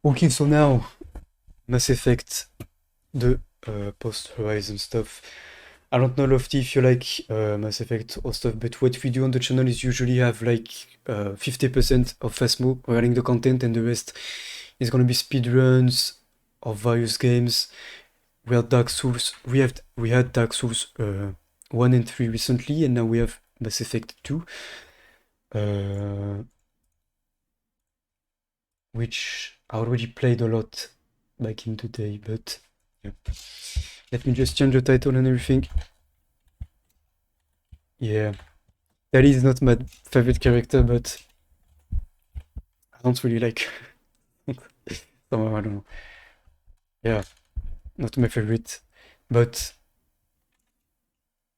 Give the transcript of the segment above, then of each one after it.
Okay, so now Mass Effect, the post-Horizon stuff. I don't know, Lofty, if you like Mass Effect or stuff, but what we do on the channel is usually have like 50% of Phasmo regarding the content, and the rest is gonna be speedruns of various games. We had Dark Souls. We had Dark Souls 1 and 3 recently, and now we have Mass Effect 2. Uh, which I already played a lot back in the day, but yeah. Let me just change the title and everything. Yeah, that is not my favorite character, but I don't really like. Somehow, I don't know. Yeah, not my favorite, but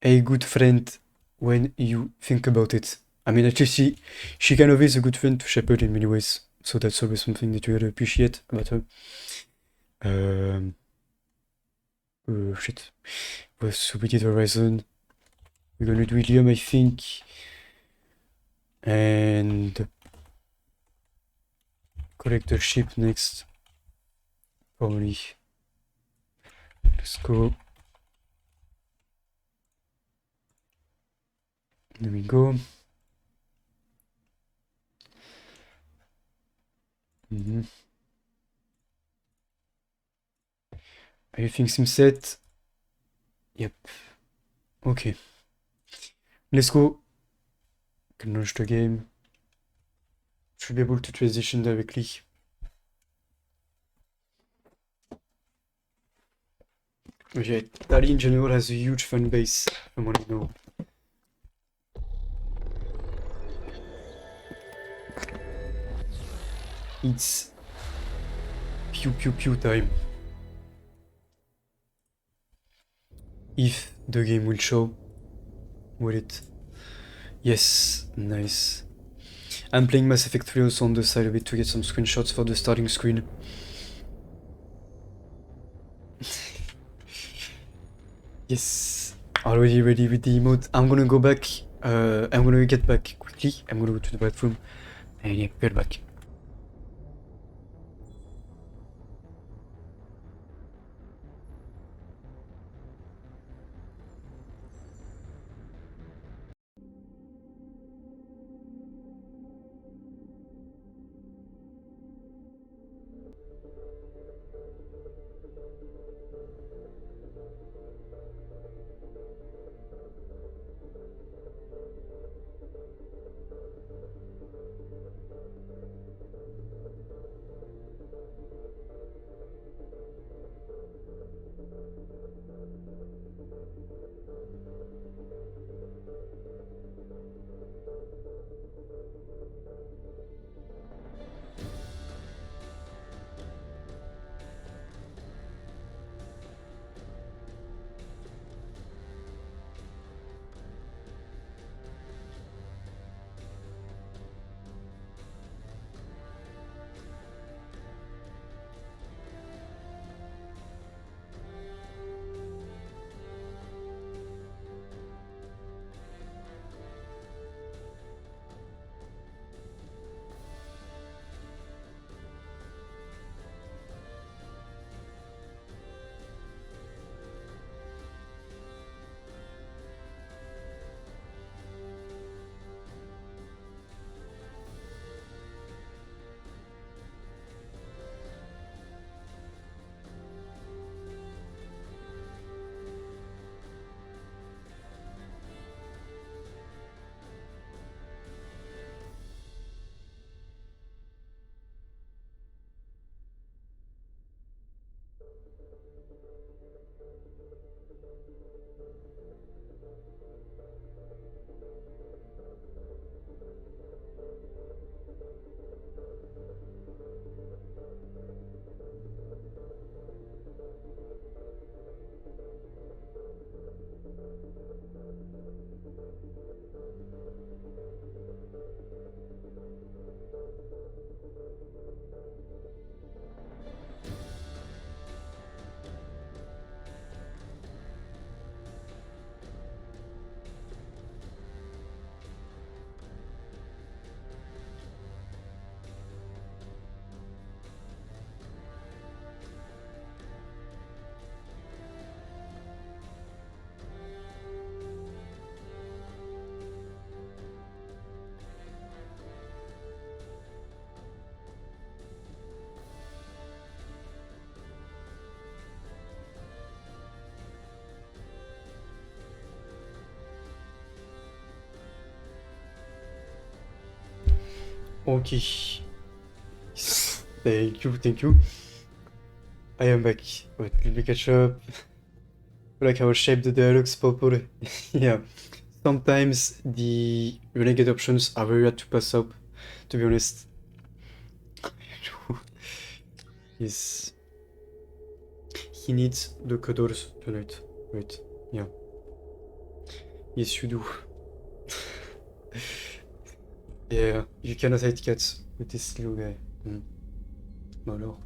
a good friend when you think about it. I mean, actually, she kind of is a good friend to Shepard in many ways, so that's always something that you gotta appreciate about her. Um, shit. So we did Horizon. We're gonna do Illium, I think. And collect the ship next. Probably. Let's go. There we go. Everything seems set. Yep. Okay. Let's go. Can launch the game. Should be able to transition directly. Okay, Italy in general has a huge fan base, from what I know. It's pew pew pew time. If the game will show. Will it? Yes, nice. I'm playing Mass Effect 3 also on the side of it to get some screenshots for the starting screen. Yes, already ready with the emote. I'm gonna go back. I'm gonna get back quickly. I'm gonna go to the bathroom. And yeah, get back. Okay. Thank you. I am back. Wait, let me catch up. Like how shape the dialogues properly. Yeah. Sometimes the renegade options are very hard to pass up, to be honest. Yes. He needs the cuddles tonight. Right. Yeah. Yes, you do. Yeah, you cannot hate cats with this little guy. Bah alors.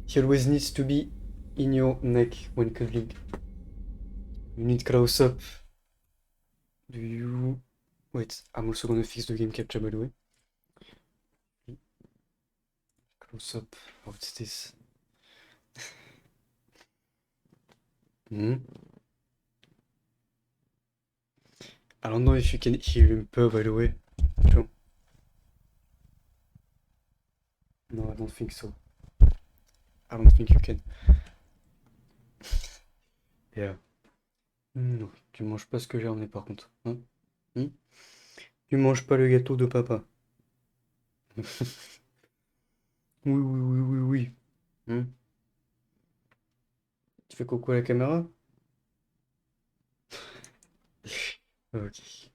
He always needs to be in your neck when cuddling. You need close up. Do you... Wait, I'm also gonna fix the game capture by the way. Close up. What's this? I don't know if you can hear him purr by the way. Sure. No, I don't think so. I don't think you can. Yeah. Non, tu manges pas ce que j'ai emmené par contre. Hein? Tu manges pas le gâteau de papa. Oui. Tu fais coucou à la caméra? Okay.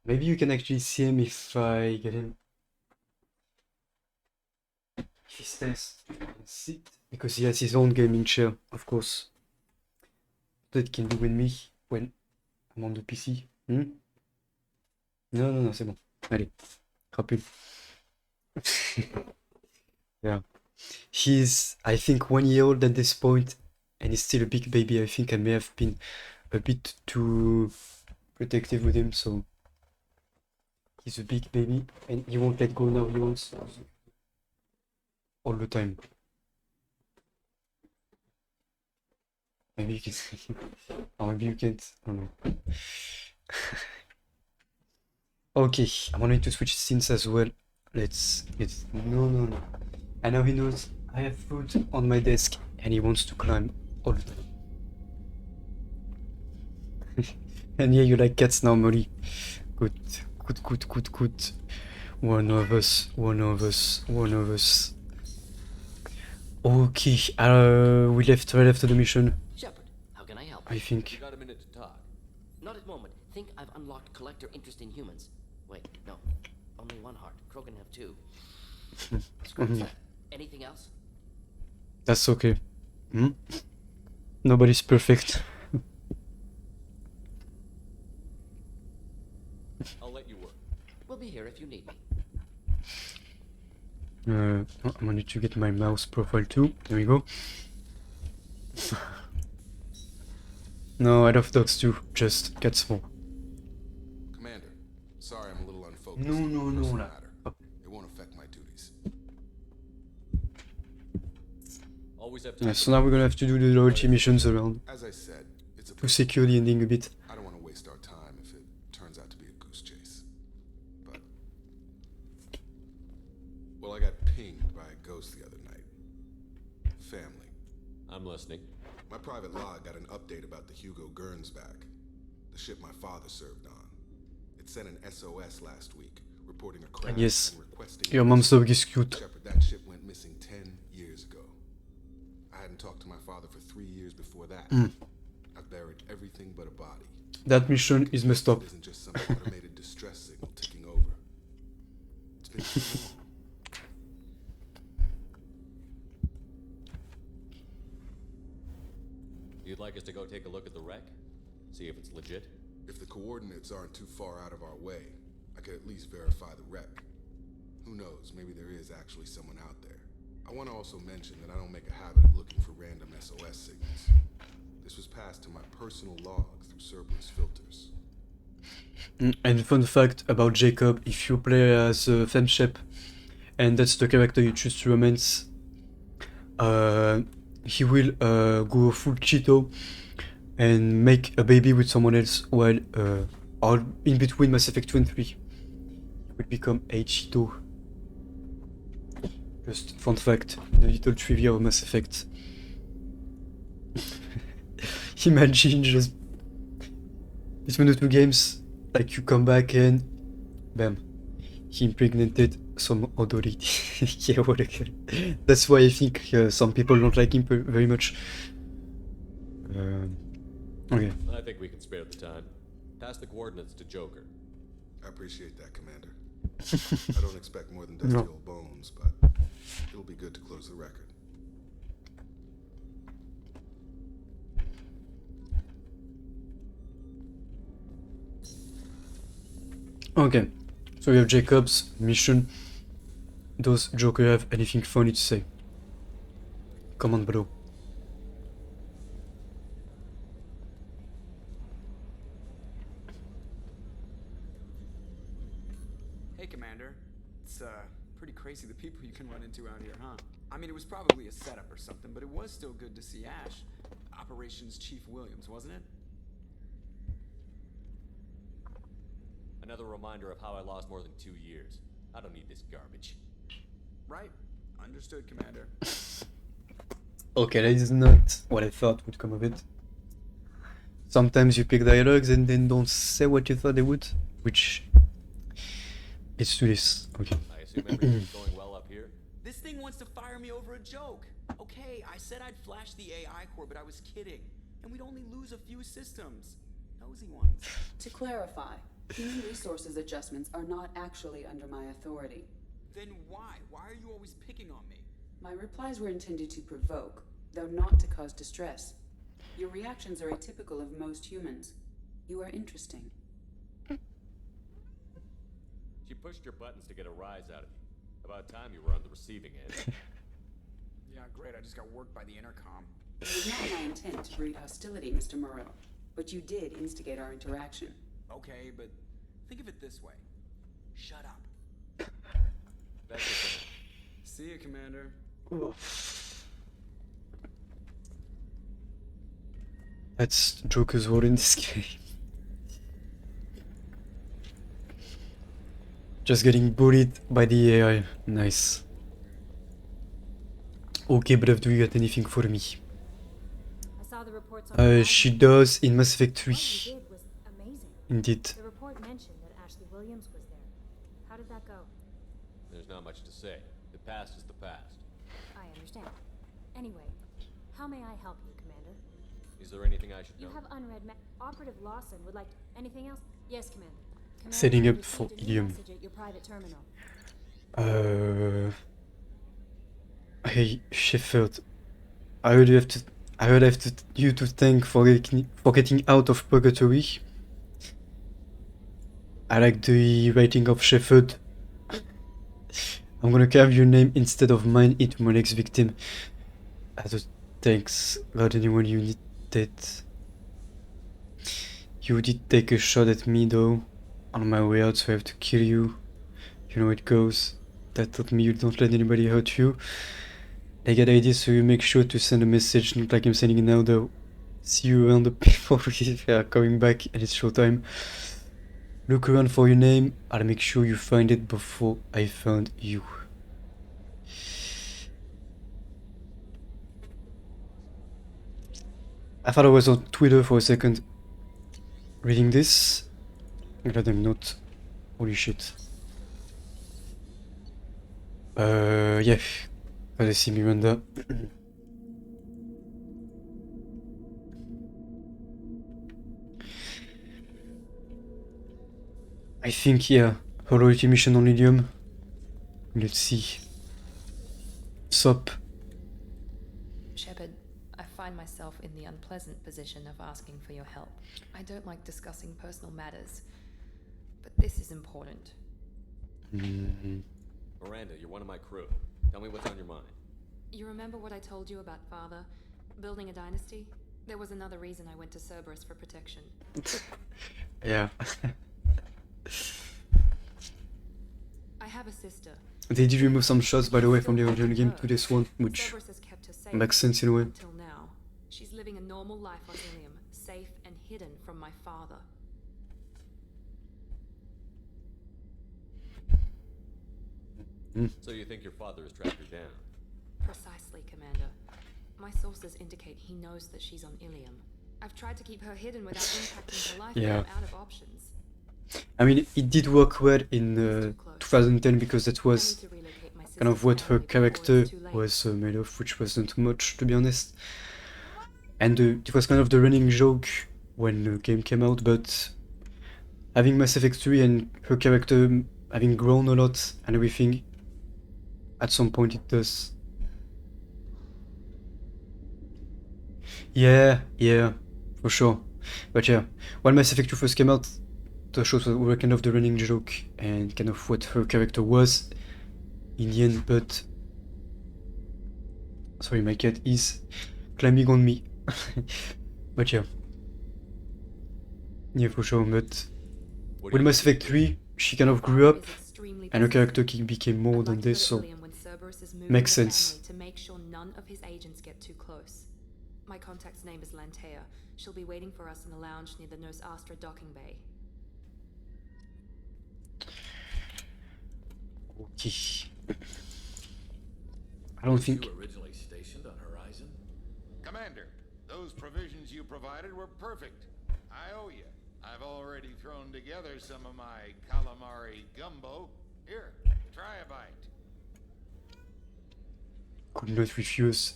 Maybe you can actually see him if I get him. If he stays, you can sit. Because he has his own gaming chair, of course. That can be with me when I'm on the PC. Non, c'est bon. Allez, crapule. Yeah. He's, I think, 1 year old at this point, and he's still a big baby. I think I may have been a bit too protective with him, so he's a big baby, and he won't let go now. He wants all the time. Maybe you can. Or maybe you can't. I don't know. Okay, I'm gonna need to switch scenes as well. Let's get. No. I know he knows I have food on my desk and he wants to climb all the time. And yeah, you like cats normally. Good. One of us. Okay, we left right after the mission. Shepard, how can I help? I think. You got a minute to talk. Not at the moment. Think I've unlocked collector interest in humans. Wait, no. Only one heart. Crow can have two. Screw that. Anything else? That's okay. Nobody's perfect. I'll let you work. We'll be here if you need me. I'm gonna need to get my mouse profile too. There we go. No, I love dogs too. Just cats more. Commander, sorry I'm a little unfocused. No, Personal là. matter. It won't affect my duties. Always have Yeah, time. so now we're gonna have to do the loyalty missions around As I said, it's a to secure the ending a bit. I don't want to waste our time if it turns out to be a goose chase. But well, I got pinged by a ghost the other night. Family. I'm listening. My private log got an update about the Hugo Gernsback, the ship my father served on. It sent an SOS last week, reporting a crash Yes, and requesting your mom's dog is cute. Shepard, that ship went missing 10 years ago. I hadn't talked to my father for 3 years before that. I've buried everything but a body. That mission is messed up. It isn't just some automated distress signal ticking over. It's been too long. You'd like us to go take a look at the wreck? See if it's legit? If the coordinates aren't too far out of our way, I could at least verify the wreck. Who knows, maybe there is actually someone out there. I want to also mention that I don't make a habit of looking for random SOS signals. This was passed to my personal log through Cerberus filters. And fun fact about Jacob, if you play as a femshep, and that's the character you choose to romance, he will go full Cheeto and make a baby with someone else while or in between Mass Effect 2 and 3. He will become a Cheeto. Just fun fact, the little trivia of Mass Effect. between the two games, like you come back and bam, he impregnated some other lady. Yeah, whatever. That's why I think some people don't like him very much. Okay. I think we can spare the time. Pass the coordinates to Joker. I appreciate that, Commander. I don't expect more than dusty No. old bones, but it'll be good to close the record. Okay. So we have Jacob's mission. Does Joker have anything funny to say? Comment below. Hey, Commander. It's pretty crazy the people you can run into out here, huh? I mean, it was probably a setup or something, but it was still good to see Ash. Operations Chief Williams, wasn't it? Another reminder of how I lost more than 2 years. I don't need this garbage. Right. Understood, Commander. Okay, that is not what I thought would come of it. Sometimes you pick dialogues and then don't say what you thought they would, which it's to this. Okay. I assume everything's going well up here? This thing wants to fire me over a joke. Okay, I said I'd flash the AI core, but I was kidding. And we'd only lose a few systems. Nosy ones. To clarify, human resources adjustments are not actually under my authority. Then why? Why are you always picking on me? My replies were intended to provoke, though not to cause distress. Your reactions are atypical of most humans. You are interesting. She pushed your buttons to get a rise out of you. About time you were on the receiving end. Yeah, great. I just got worked by the intercom. It was not my intent to breed hostility, Mr. Morrow, but you did instigate our interaction. Okay, but think of it this way. Shut up. That's it. See you, Commander. That's Joker's role in this game. Just getting bullied by the AI. Nice. Okay, Brev, do you got anything for me? I saw the reports on the She does in Mass Effect 3. What you did was amazing. Indeed. The report mentioned that Ashley Williams was there. How did that go? There's not much to say. The past is the past. I understand. Anyway, how may I help you, Commander? Is there anything I should You know? have unread Operative Lawson would like anything else? Yes, Commander. Commander, Setting I up for received a new Illium. message at your private terminal. Hey, Shepard. I would have you to thank for getting out of purgatory. I like the writing of Shepard. I'm gonna carve your name instead of mine into my next victim. As a thanks, God, anyone you needed. You did take a shot at me though. On my way out, so I have to kill you. You know how it goes. That taught me you don't let anybody hurt you. I get ideas, so you make sure to send a message, not like I'm sending it now though. See you around the people if they are coming back and it's showtime. Look around for your name, I'll make sure you find it before I found you. I thought I was on Twitter for a second reading this. Glad I'm not. Holy shit. Yeah. Allez, see Miranda. I think, yeah, her loyalty mission on Illium. Let's see. Sup. Shepard, I find myself in the unpleasant position of asking for your help. I don't like discussing personal matters, but this is important. Miranda, you're one of my crew. Tell me what's on your mind. You remember what I told you about Father? Building a dynasty? There was another reason I went to Cerberus for protection. Yeah. I have a sister. They did remove some shots, by the way, from the original game to this one, which Cerberus has kept her safe makes sense in a way. until now. She's living a normal life on Illium, safe and hidden from my father. So you think your father has tracked her down? Precisely, Commander. My sources indicate he knows that she's on Illium. I've tried to keep her hidden without impacting her life, Yeah. but I'm out of options. I mean, it did work well in 2010 because that I need was to relocate my kind of sister's what her family before character it's too late. was made of, which wasn't much, to be honest. And it was kind of the running joke when the game came out, but having Mass Effect 3 and her character having grown a lot and everything, at some point it does. Yeah, for sure. But yeah, when Mass Effect 2 first came out, the shows were kind of the running joke and kind of what her character was in the end, but... Sorry, my cat is climbing on me. But yeah. Yeah, for sure, but... What do With you Mass think Effect of 3, she kind of Our grew army up, is extremely and her persistent. character became more I'd than like to this, go so... to Illium when Cerberus is moving makes the sense. family to make sure none of his agents get too close. My contact's name is Lantea. She'll be waiting for us in a lounge near the Nos Astra docking bay. Okay. I don't think... You originally stationed on Horizon? Commander, those provisions you provided were perfect. I owe you. I've already thrown together some of my calamari gumbo. Here, try a bite. Could not refuse.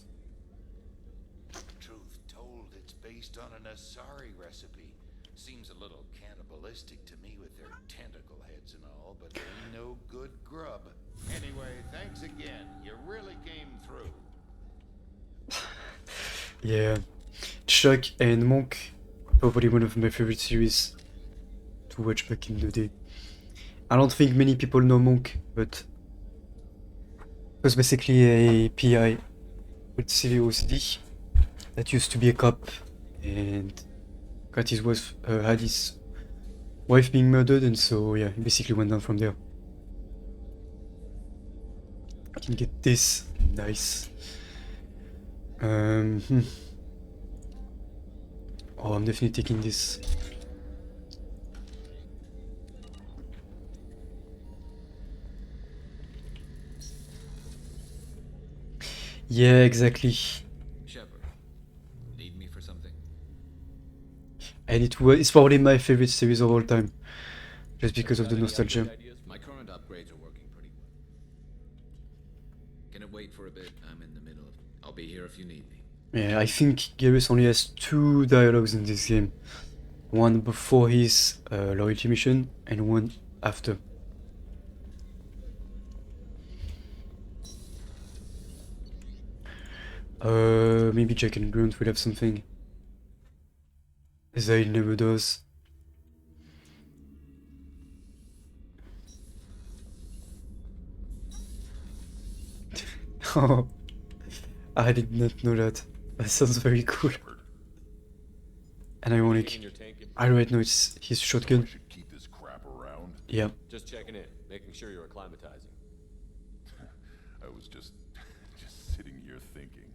Truth told, it's based on an Asari recipe. Seems a little cannibalistic to me with their tentacle heads and all, but they no good grub. Anyway, thanks again. You really came through. Yeah. Chuck and Monk, probably one of my favorite series to watch back in the day. I don't think many people know Monk, but it was basically a PI with severe OCD that used to be a cop and got his wife, had his wife being murdered, and so yeah, he basically went down from there. I can get this. Nice. Oh, I'm definitely taking this. Yeah, exactly. Shepard, need me for something? And it's probably my favorite series of all time, just because of the Got any nostalgia. upgrade ideas? My current upgrades are working pretty well. Can it wait for a bit? I'm in the middle of... I'll be here if you need me. Yeah, I think Garrus only has 2 dialogues in this game. One before his loyalty mission, and one after. Maybe Jack and Grunt will have something. Zaid never does. Oh, I did not know that. That sounds very cool. And Anything ironic. in your tank? Right now it's his shotgun. should keep this crap around. Yeah. Just checking in, making sure you're acclimatizing. I was just sitting here thinking.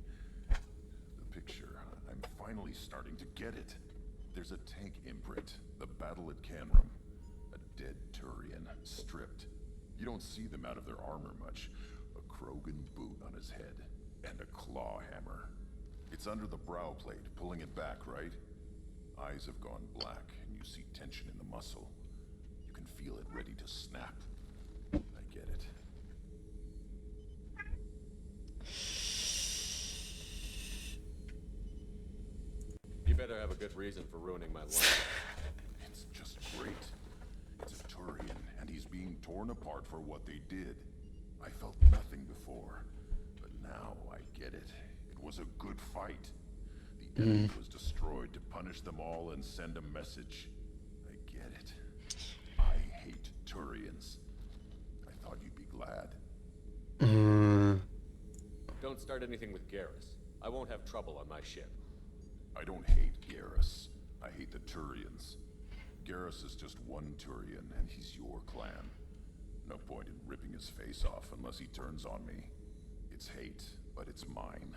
The picture, I'm finally starting to get it. There's a tank imprint, the battle at Canrum. A dead Turian, stripped. You don't see them out of their armor much. A Krogan boot on his head, and a claw hammer. It's under the brow plate, pulling it back, right? Eyes have gone black, and you see tension in the muscle. You can feel it ready to snap. I get it. You better have a good reason for ruining my life. It's just great. It's a Turian, and he's being torn apart for what they did. I felt nothing before, but now I get it. It was a good fight. The enemy was destroyed to punish them all and send a message. I get it. I hate Turians. I thought you'd be glad. Don't start anything with Garrus. I won't have trouble on my ship. I don't hate Garrus. I hate the Turians. Garrus is just one Turian, and he's your clan. No point in ripping his face off unless he turns on me. It's hate, but it's mine.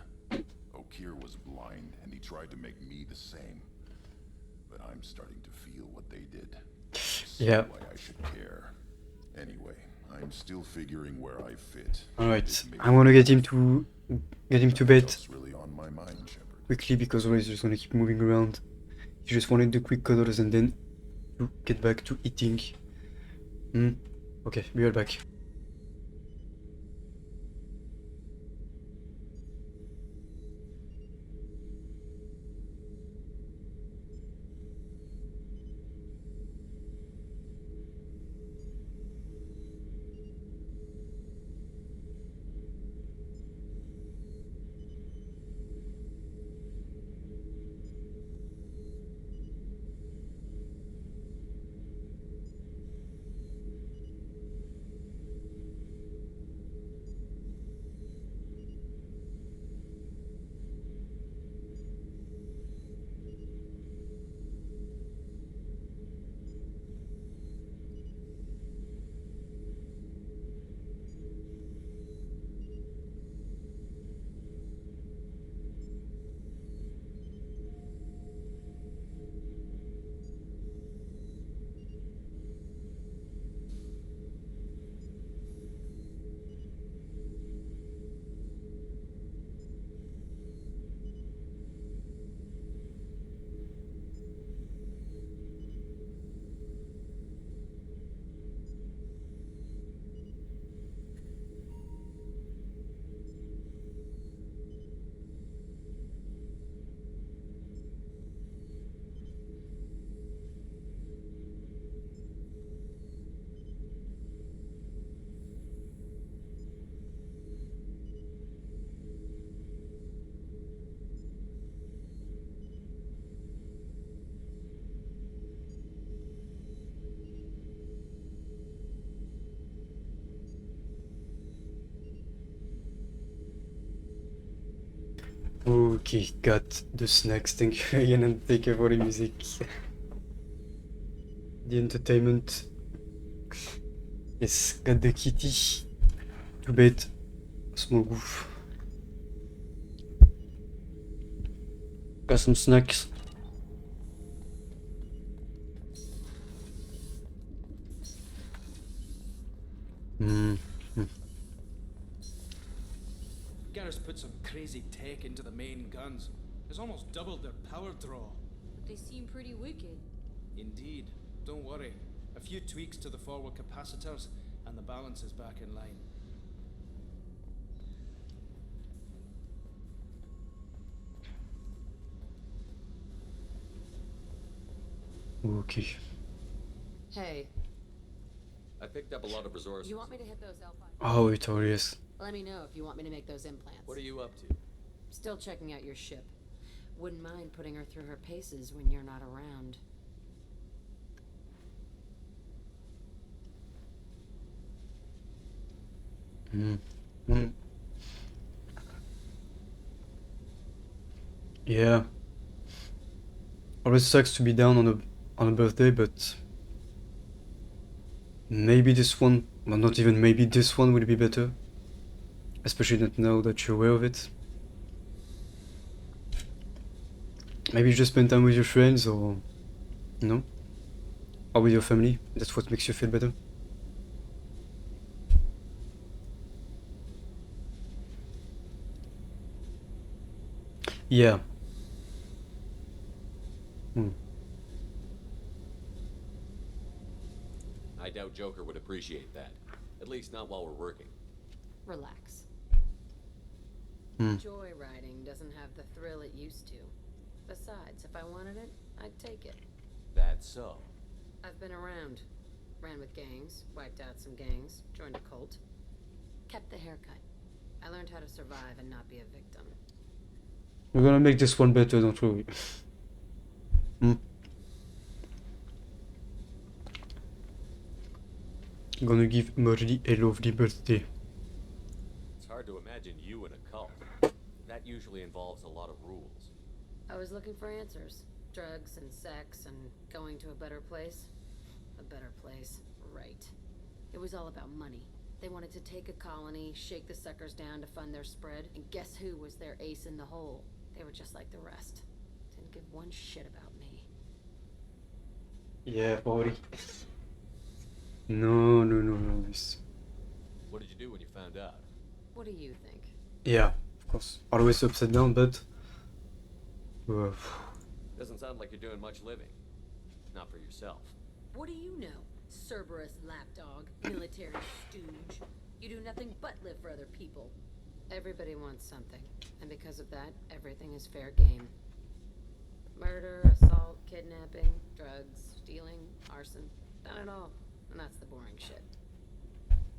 Okir was blind, and he tried to make me the same. But I'm starting to feel what they did. Yeah. Why I should care. Anyway, I'm still figuring where I fit. Alright, I wanna get him to bed What's really on my mind, Shepard? quickly because otherwise he's just gonna keep moving around. You just wanted the quick colors and then you get back to eating. Okay, be right back. Okay, got the snacks, thank you again, and thank you for the music. The entertainment. Yes, got the kitty. To bed. Small goof. Got some snacks. Garrus put some crazy tech into the main guns. It's almost doubled their power draw. They seem pretty wicked. Indeed. Don't worry. A few tweaks to the forward capacitors, and the balance is back in line. Okay. Hey, I picked up a lot of resources. you want me to hit those L5? Oh, it already is. Let me know if you want me to make those implants. What are you up to? Still checking out your ship. Wouldn't mind putting her through her paces when you're not around. Yeah. Always sucks to be down on a birthday, but maybe this one, well, not even maybe this one will be better. Especially not now that you're aware of it. Maybe you just spend time with your friends, or you know, or with your family. That's what makes you feel better. Yeah. I doubt Joker would appreciate that. At least not while we're working. Relax. Joyriding doesn't have the thrill it used to. Besides, if I wanted it, I'd take it. That's so. I've been around. Ran with gangs, wiped out some gangs, joined a cult. Kept the haircut. I learned how to survive and not be a victim. We're gonna make this one better, don't worry. Gonna give Marley a lovely birthday. It's hard to imagine you in a cult. That usually involves a lot of rules. I was looking for answers. Drugs and sex and going to a better place. A better place, right. It was all about money. They wanted to take a colony, shake the suckers down to fund their spread, and guess who was their ace in the hole? They were just like the rest. Didn't give one shit about me. Yeah, buddy. No. What did you do when you found out? What do you think? Yeah, of course. Always upside down, but Doesn't sound like you're doing much living. Not for yourself. What do you know? Cerberus lapdog, military stooge. You do nothing but live for other people. Everybody wants something, and because of that, everything is fair game. Murder, assault, kidnapping, drugs, stealing, arson. Done it all. And that's the boring shit.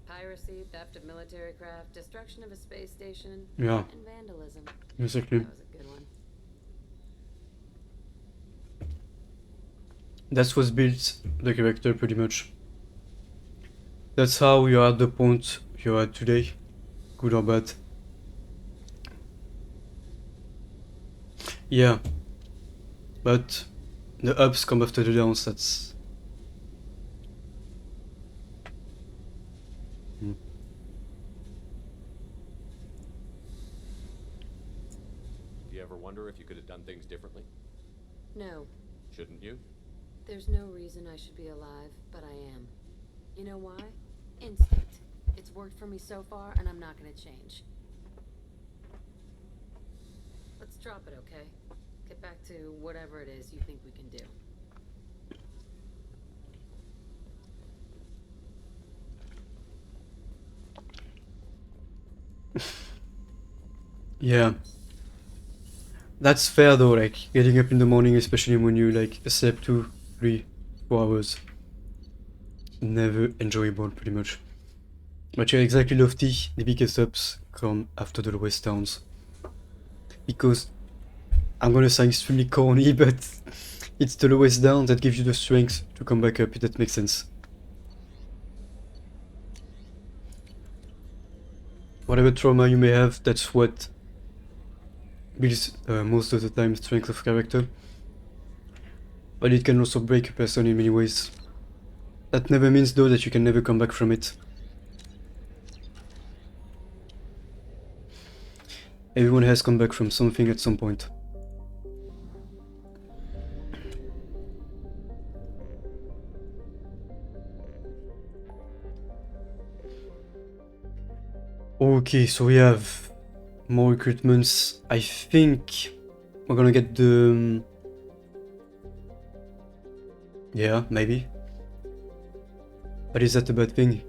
Piracy, theft of military craft, destruction of a space station, Yeah. and vandalism. Exactly. That was a good one. That's what's built the character pretty much. That's how you're at the point you're at today, good or bad. Yeah, but the ups come after the downs, that's... Do you ever wonder if you could have done things differently? No, Shouldn't you? there's no reason I should be alive, but I am. You know why? Instinct. It's worked for me so far, and I'm not gonna change. Let's drop it, okay? Get back to whatever it is you think we can do. Yeah. That's fair though, like, getting up in the morning, especially when you, like, slept 2, 3, 4 hours. Never enjoyable, pretty much. But yeah, exactly, Lofty, the biggest ups come after the lowest downs. Because, I'm gonna sound extremely corny, but it's the lowest down that gives you the strength to come back up, if that makes sense. Whatever trauma you may have, that's what builds most of the time strength of character. But it can also break a person in many ways. That never means though that you can never come back from it. Everyone has come back from something at some point. Okay, so we have more recruitments. I think we're gonna get the... yeah, maybe. But is that a bad thing?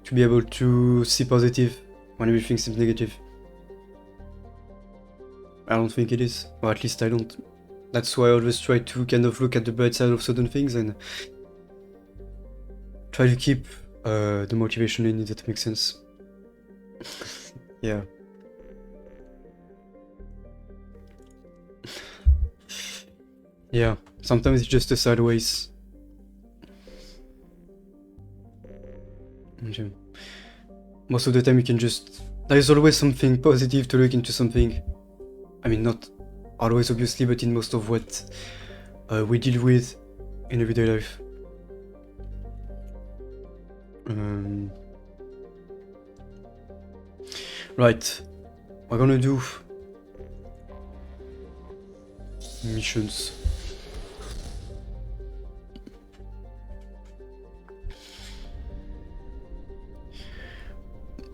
To be able to see positive when everything seems negative? I don't think it is. Or at least I don't. That's why I always try to kind of look at the bright side of certain things and try to keep the motivation in it, if that makes sense. Yeah. Yeah, sometimes it's just a sideways. Okay. Most of the time you can just... there's always something positive to look into something. I mean, not always obviously, but in most of what we deal with in everyday life. Right, we're gonna do missions.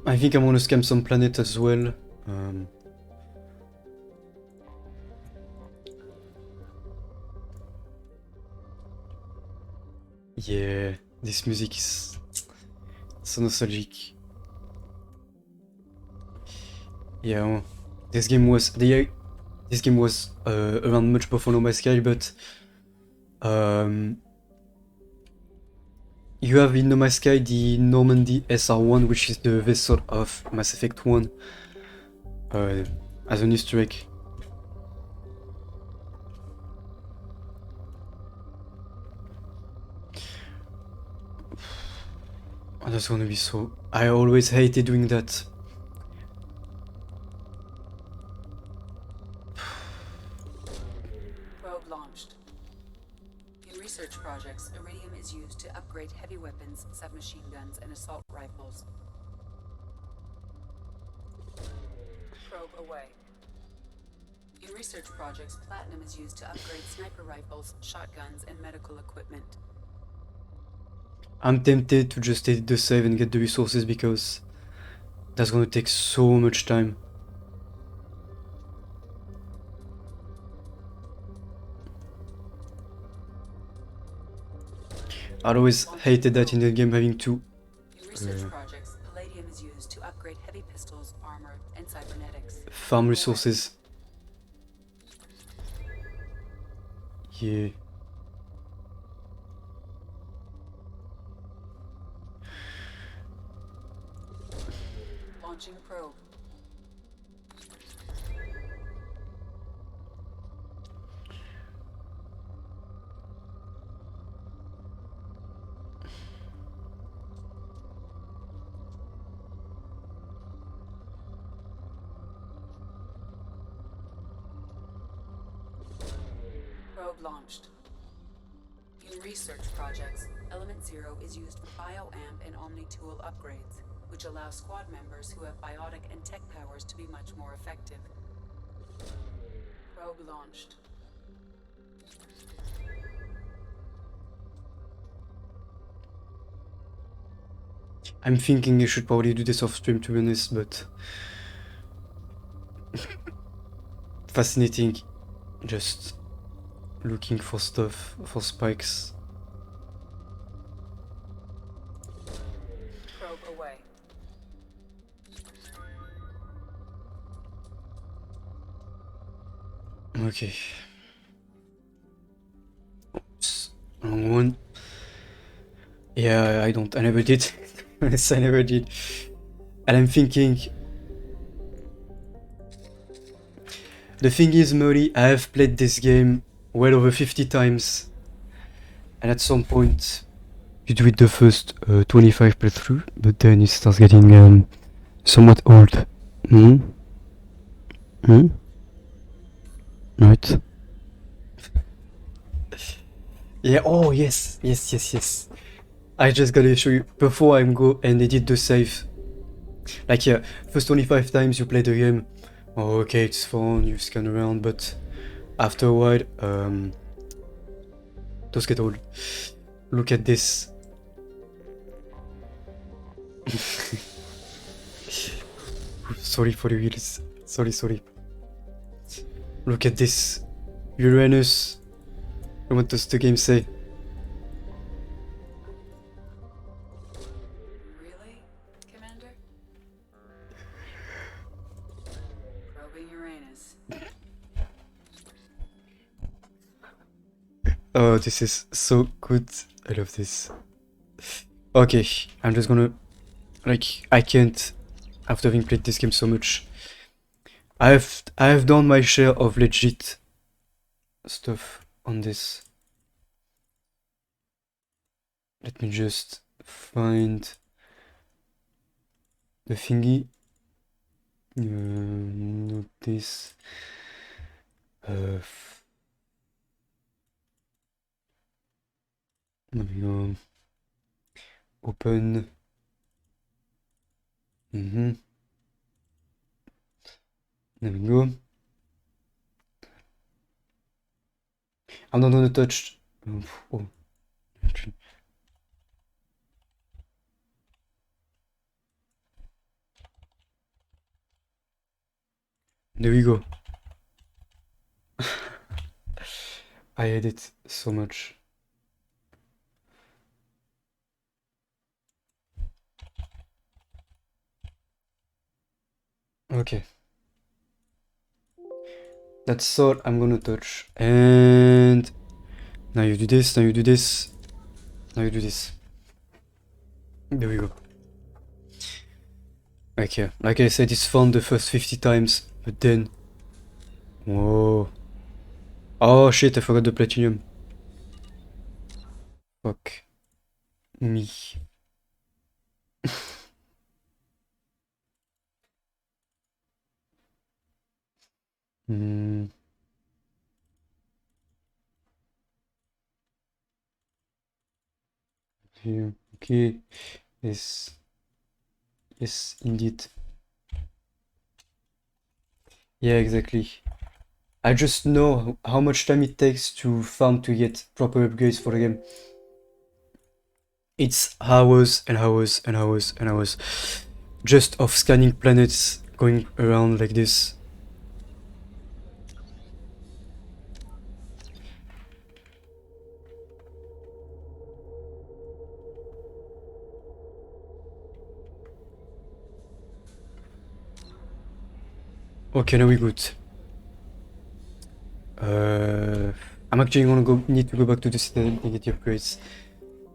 I think I want to scam some planet as well. Yeah, this music is so nostalgic. Yeah, this game was around much before No Man's Sky, but you have in No Man's Sky the Normandy SR-1, which is the vessel of Mass Effect 1, as an Easter egg. Oh, that's gonna be so... I always hated doing that. Probe launched. In research projects, Iridium is used to upgrade heavy weapons, submachine guns, and assault rifles. Probe away. In research projects, platinum is used to upgrade sniper rifles, shotguns, and medical equipment. I'm tempted to just edit the save and get the resources because that's gonna take so much time. I always hated that in the game having to In research projects, Illium is used to upgrade heavy pistols, armor, and cybernetics. farm resources. Yeah. Launching probe. Probe launched. In research projects, Element Zero is used for bioamp and omni-tool upgrades, which allow squad members who have biotic and tech powers to be much more effective. Probe launched. I'm thinking I should probably do this off stream, to be honest, but fascinating. Just looking for stuff, for spikes. Probe away. Okay. Oops. Wrong one. Yeah, I never did. Yes, I never did. And I'm thinking... The thing is, Molly, I have played this game well over 50 times. And at some point, you do it the first 25 playthrough, but then it starts getting somewhat old. Hmm? Hmm? Right? Yeah, oh yes, yes, yes, yes. I just gotta show you, before I go and edit the save. Like, yeah, first 25 times you play the game, oh, okay, it's fun, you scan around, but after a while, those get old. Look at this. Sorry for the wheels. Sorry. Look at this. Uranus. What does the game say? Really, Commander? Probing Uranus. Oh, this is so good. I love this. Okay, I'm just gonna... Like, I can't... After having played this game so much... I have done my share of legit stuff on this. Let me just find the thingy. Not this. There we go. Open. There we go. I'm not gonna touch. Oh. There we go. I hate it so much. Okay. That's all I'm gonna touch. And now you do this, now you do this, now you do this. There we go. Okay, like I said, it's fun the first 50 times, but then... Whoa. Oh shit, I forgot the platinum. Fuck me. Here, okay. Yes. Yes, indeed. Yeah, exactly. I just know how much time it takes to farm to get proper upgrades for the game. It's hours and hours and hours and hours just of scanning planets, going around like this. Okay, now we good. I'm actually gonna need to go back to the city and get the upgrades.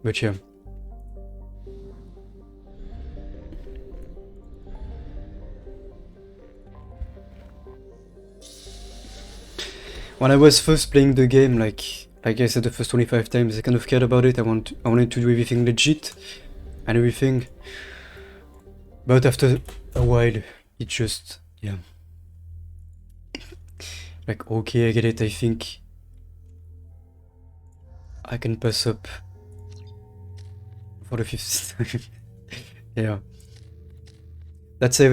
But yeah. When I was first playing the game, like I said, the first 25 times, I kind of cared about it. I wanted to do everything legit and everything. But after a while, it just, yeah. Like, okay, I get it. I think I can pass up for the 5th time. Yeah. That save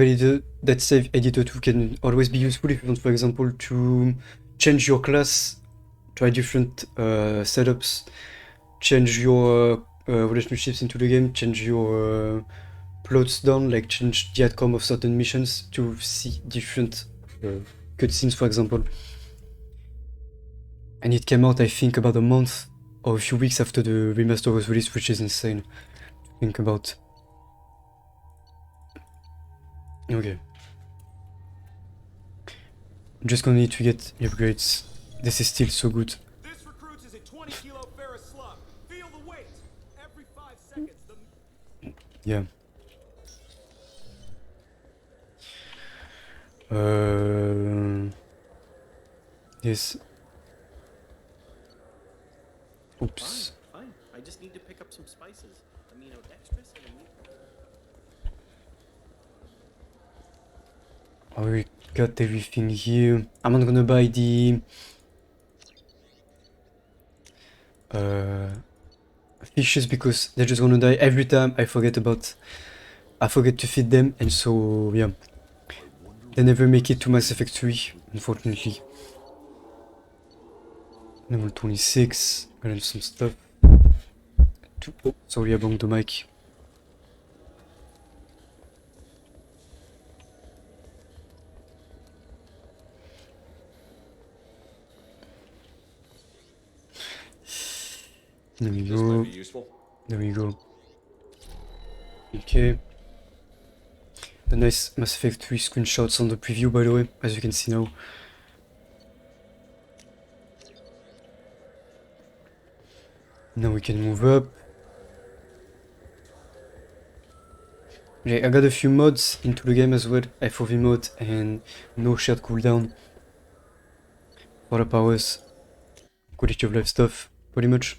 editor 2 can always be useful if you want, for example, to change your class, try different setups, change your relationships into the game, change your plots down, like change the outcome of certain missions to see different cutscenes, for example. And it came out, I think, about a month or a few weeks after the remaster was released, which is insane to think about. Okay. I'm just gonna need to get the upgrades. This is still so good. This recruits is a 20 kilo ferrous slug. Feel the weight. Every 5 seconds, the... Yeah. Yes. Oops. Fine. I just need to pick up some spices. Aminodextrous and We got everything here. I'm not gonna buy the fishes because they're just gonna die every time I forget to feed them, and so yeah. They never make it to Mass Effect 3, unfortunately. Level 26, gonna do some stuff. Oh, sorry, I bumped the mic. There we This go. might be useful. There we go. Okay. The nice Mass Effect 3 screenshots on the preview, by the way, as you can see now. Now we can move up. Okay, I got a few mods into the game as well. FOV mode and no shared cooldown. For the powers. Quality of life stuff, pretty much.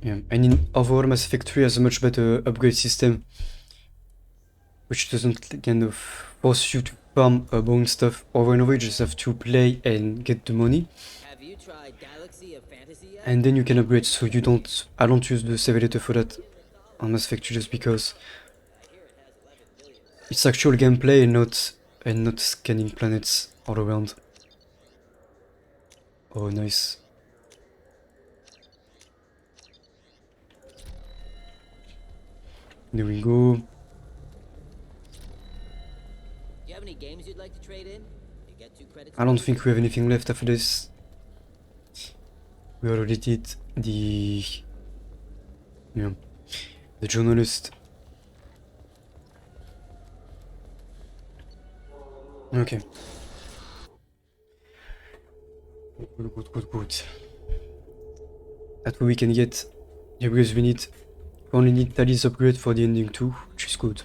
Yeah, and in overall Mass Effect 3 has a much better upgrade system, which doesn't kind of force you to farm bone stuff over and over. You just have to play and get the money. Have you tried Galaxy of Fantasy yet? And then you can upgrade, so you don't... I don't use the save editor for that on Mass Effect 2 just because it's actual gameplay and not scanning planets all around. Oh, nice. There we go. Do you have any games you'd like to trade in? You get 2 credits. I don't think we have anything left after this. We already did the... yeah, the journalist. Okay. Good. That's what we can get the upgrades we need. We only need Tali's upgrade for the ending too, which is good.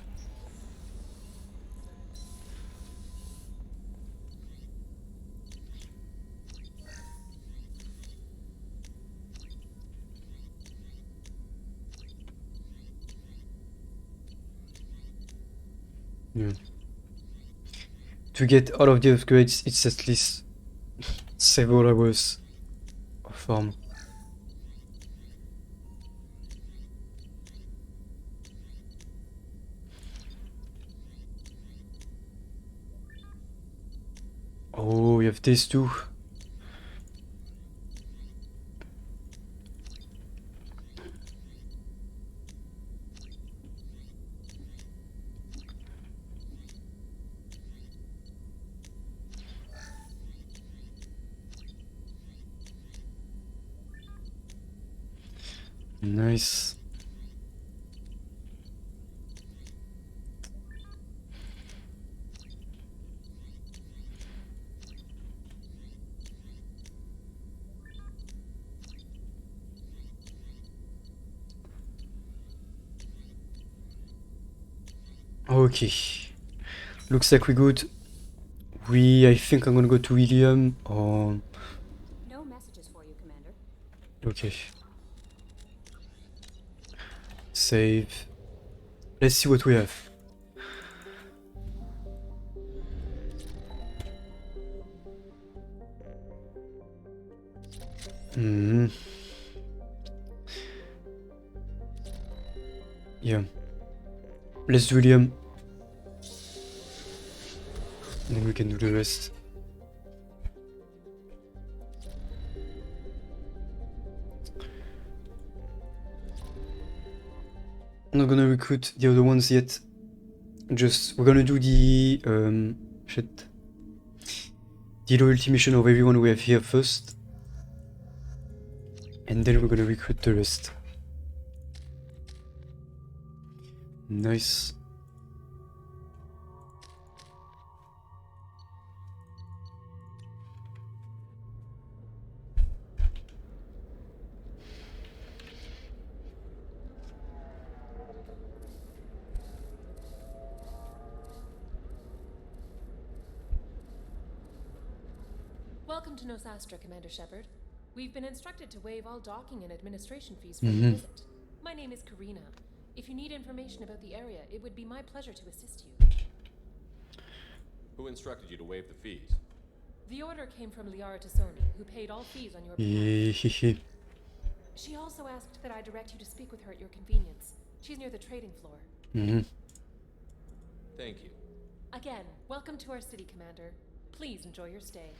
Yeah. To get all of the upgrades, it's at least several hours of farm. Oh, we have this too. Nice. Okay. Looks like we're good. I think I'm gonna go to Illium or... No messages for you, Commander. Okay. Save. Let's see what we have. Hmm. Yeah. Let's do Illium. Then we can do the rest. I'm not gonna recruit the other ones yet. We're gonna do the the loyalty mission of everyone we have here first, and then we're gonna recruit the rest. Nice. Welcome to Nosastra, Commander Shepard. We've been instructed to waive all docking and administration fees for your visit. My name is Karina. If you need information about the area, it would be my pleasure to assist you. Who instructed you to waive the fees? The order came from Liara Tassoni, who paid all fees on your behalf. She also asked that I direct you to speak with her at your convenience. She's near the trading floor. Thank you. Again, welcome to our city, Commander. Please enjoy your stay.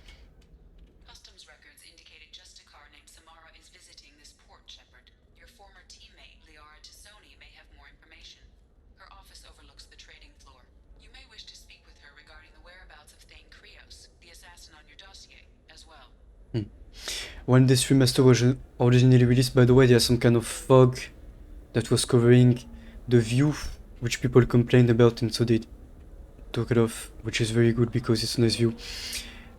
Customs records indicated just a car named Samara is visiting this port, Shepard. Your former teammate, Liara Tassoni, may have more information. Her office overlooks the trading floor. You may wish to speak with her regarding the whereabouts of Thane Krios, the assassin on your dossier, as well. When this remaster was originally released, by the way, there's some kind of fog that was covering the view, which people complained about, and so they took it off, which is very good because it's a nice view.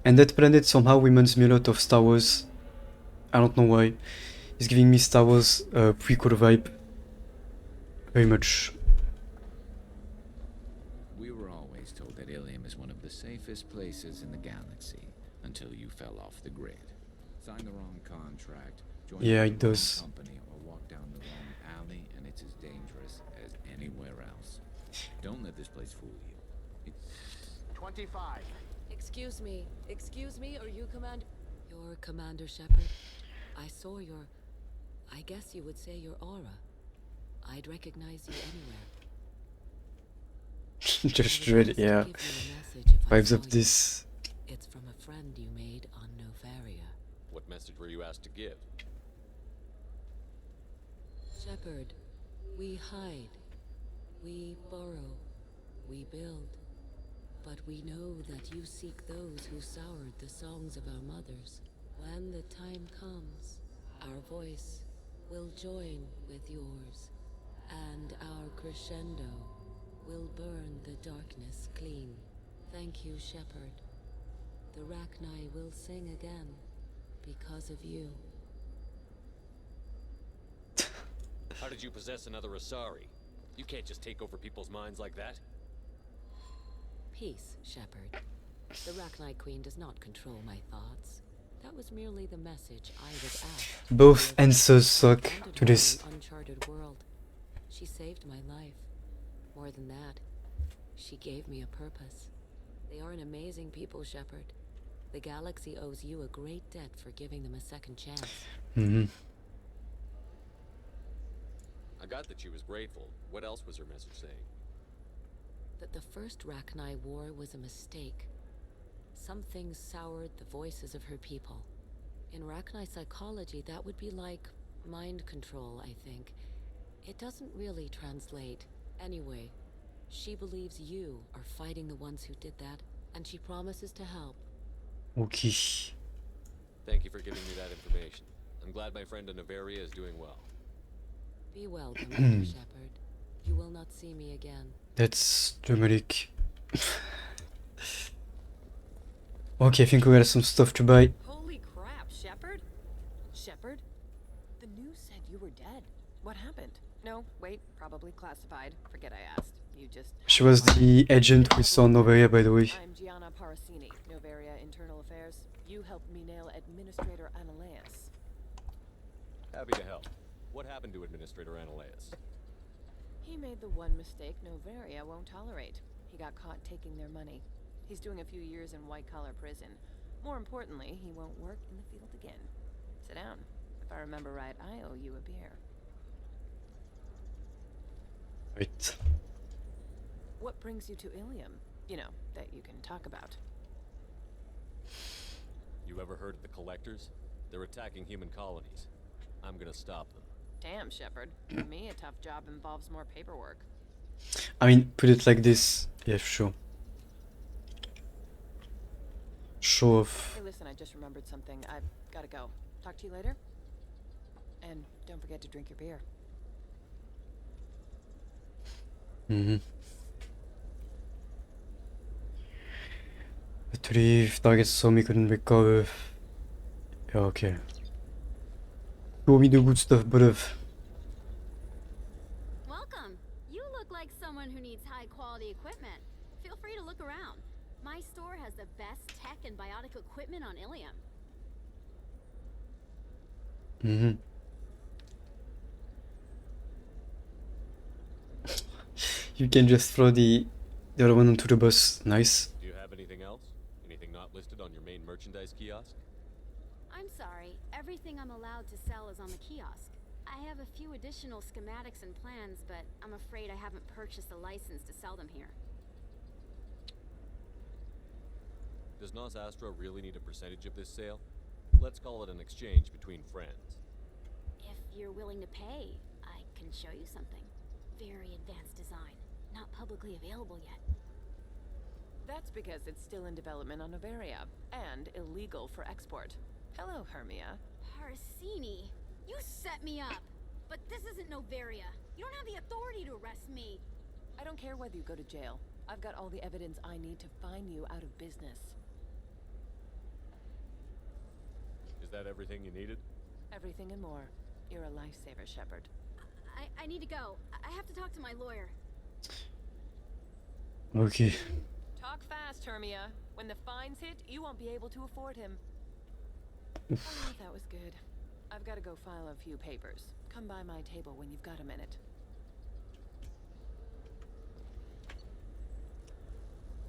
And that planet somehow reminds me a lot of Star Wars. I don't know why. It's giving me Star Wars prequel vibe. Very much. We were always told that Illium is one of the safest places in the galaxy until you fell off the grid. Sign the wrong contract, join the wrong company, or walk down the wrong alley, and it's as dangerous as anywhere else. Don't let this place fool you. 25. Excuse me, are you You're Commander Shepard? I saw your... I guess you would say your aura. I'd recognize you anywhere. Just really, yeah. Vibes of this. It's from a friend you made on Novaria. What message were you asked to give? Shepard, we hide. We borrow. We build. But we know that you seek those who soured the songs of our mothers. When the time comes, our voice will join with yours, and our crescendo will burn the darkness clean. Thank you, Shepard. The Rachni will sing again because of you. How did you possess another Asari? You can't just take over people's minds like that. Peace, Shepard. The Rachni Queen does not control my thoughts. That was merely the message I was asked. Both answers suck to this. Uncharted world. She saved my life. More than that, she gave me a purpose. They are an amazing people, Shepard. The galaxy owes you a great debt for giving them a second chance. I got that she was grateful. What else was her message saying? That the first Rachni war was a mistake. Some things soured the voices of her people. In Rachni psychology, that would be like mind control, I think. It doesn't really translate. Anyway, she believes you are fighting the ones who did that, and she promises to help. Okay. Thank you for giving me that information. I'm glad my friend in Novaria is doing well. Be well, Commander Shepard. You will not see me again. That's dramatic. Okay, I think we got some stuff to buy. Holy crap, Shepard? Shepard? The news said you were dead. What happened? No, wait, probably classified. Forget I asked. You just... She was the agent we saw in Novaria, by the way. I'm Gianna Parasini, Novaria Internal Affairs. You helped me nail Administrator Analeas. Happy to help. What happened to Administrator Analeas? He made the one mistake Novaria won't tolerate. He got caught taking their money. He's doing a few years in white-collar prison. More importantly, he won't work in the field again. Sit down. If I remember right, I owe you a beer. Right. What brings you to Illium? You know, that you can talk about. You ever heard of the Collectors? They're attacking human colonies. I'm gonna stop them. Damn, Shepard. For me, a tough job involves more paperwork. I mean, put it like this. Yeah, sure. Show off. Hey, listen, I just remembered something. I've gotta go. Talk to you later. And don't forget to drink your beer. To leave, targets saw me, couldn't recover. Yeah, okay. Show me the good stuff, bruv. Welcome. You look like someone who needs high-quality equipment. Feel free to look around. My store has the best tech and biotic equipment on Illium. You can just throw the other one onto the bus. Nice. Do you have anything else? Anything not listed on your main merchandise kiosk? I'm sorry. Everything I'm allowed to sell is on the kiosk. I have a few additional schematics and plans, but I'm afraid I haven't purchased a license to sell them here. Does Nos Astra really need a percentage of this sale? Let's call it an exchange between friends. If you're willing to pay, I can show you something. Very advanced design. Not publicly available yet. That's because it's still in development on Novaria, and illegal for export. Hello, Hermia. Parasini, you set me up. But this isn't Novaria. You don't have the authority to arrest me. I don't care whether you go to jail. I've got all the evidence I need to find you out of business. Is that everything you needed? Everything and more. You're a lifesaver, Shepard. I need to go. I have to talk to my lawyer. Okay. Talk fast, Hermia. When the fines hit, you won't be able to afford him. That was good. I've got to go file a few papers. Come by my table when you've got a minute.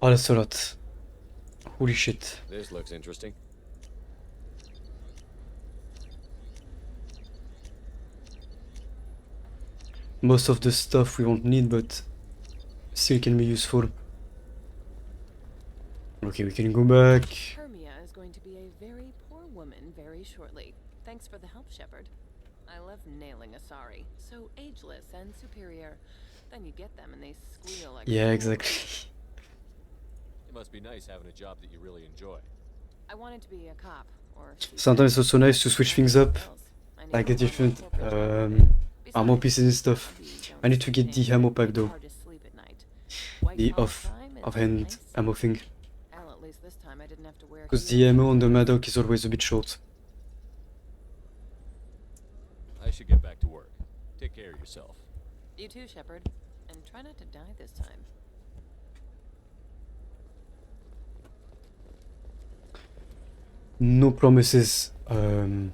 Oh, that's a lot. Holy shit. This looks interesting. Most of the stuff we won't need, but still can be useful. Okay, we can go back. Hermia is going to be a very poor woman very shortly. Thanks for the help, Shepard. I love nailing Asari. So ageless and superior. Then you get them and they squeal like... Yeah, exactly. It must be nice having a job that you really enjoy. I wanted to be a cop, or... Sometimes it's also nice to switch things up. Like get different ammo pieces and stuff. I need to get the ammo pack though. The offhand ammo thing. Because the ammo on the Madoc is always a bit short. I should get back to work. Take care of yourself. You too, Shepard. And try not to die this time. No promises. I'm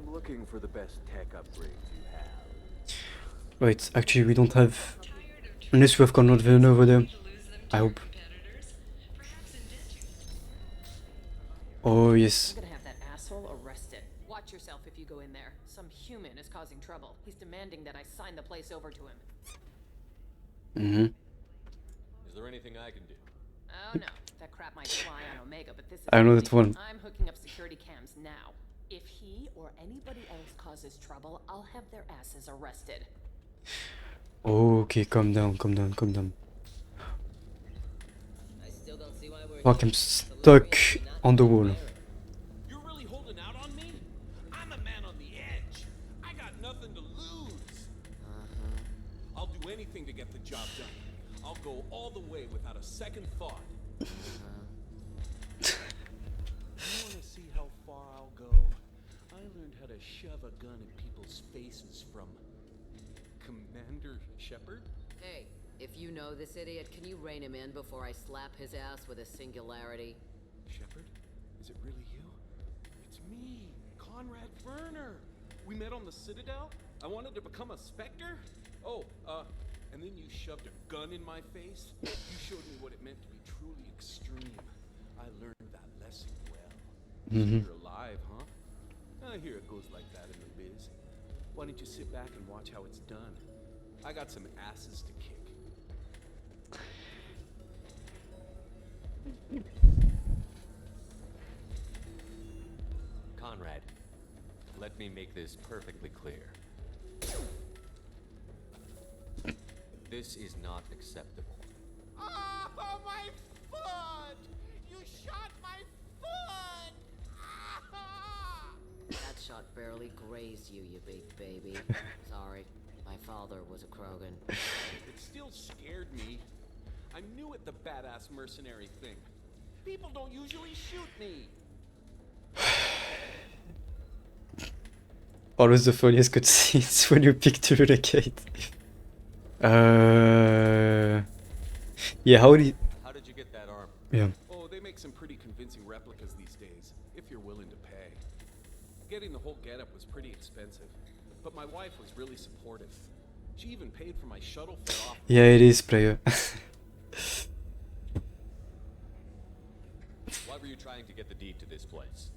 looking for the best tech upgrades you have. Right, actually we don't have... Unless we have Conrad Verna over there. I hope. Oh yes. I'm gonna have that asshole arrested. Watch yourself if you go in there. Some human is causing trouble. He's demanding that I sign the place over to him. Is there anything I can do? Oh no, that crap might fly on Omega, but this is... I know that one. I'm hooking up security cams now. If he or anybody else causes trouble, I'll have their asses arrested. Okay, calm down, calm down, calm down. Fuck, I'm stuck on the wall. You're really holding out on me? I'm a man on the edge. I got nothing to lose. anything to get the job done. I'll go all the way without a second thought. You wanna see how far I'll go? I learned how to shove a gun in people's faces from Commander Shepard. Hey, if you know this idiot, can you rein him in before I slap his ass with a singularity? Shepard? Is it really you? It's me, Conrad Werner. We met on the Citadel. I wanted to become a Spectre. Oh, and then you shoved a gun in my face. You showed me what it meant to be truly extreme. I learned that lesson well. Mhm. You're alive, huh? I hear it goes like that in the biz. Why don't you sit back and watch how it's done? I got some asses to kick. Conrad, let me make this perfectly clear. This is not acceptable. Oh, my foot! You shot my foot! That shot barely grazed you, you big baby. Sorry, my father was a Krogan. It still scared me. I'm new at the badass mercenary thing. People don't usually shoot me. Always the funniest cutscenes when you pick to relocate. Yeah, how did you get that arm? Yeah. Oh, they make some pretty convincing replicas these days, if you're willing to pay. Getting the whole getup was pretty expensive, but my wife was really supportive. She even paid for my shuttle fare off. Yeah, it is, player. Why were you trying to get the deed to this place?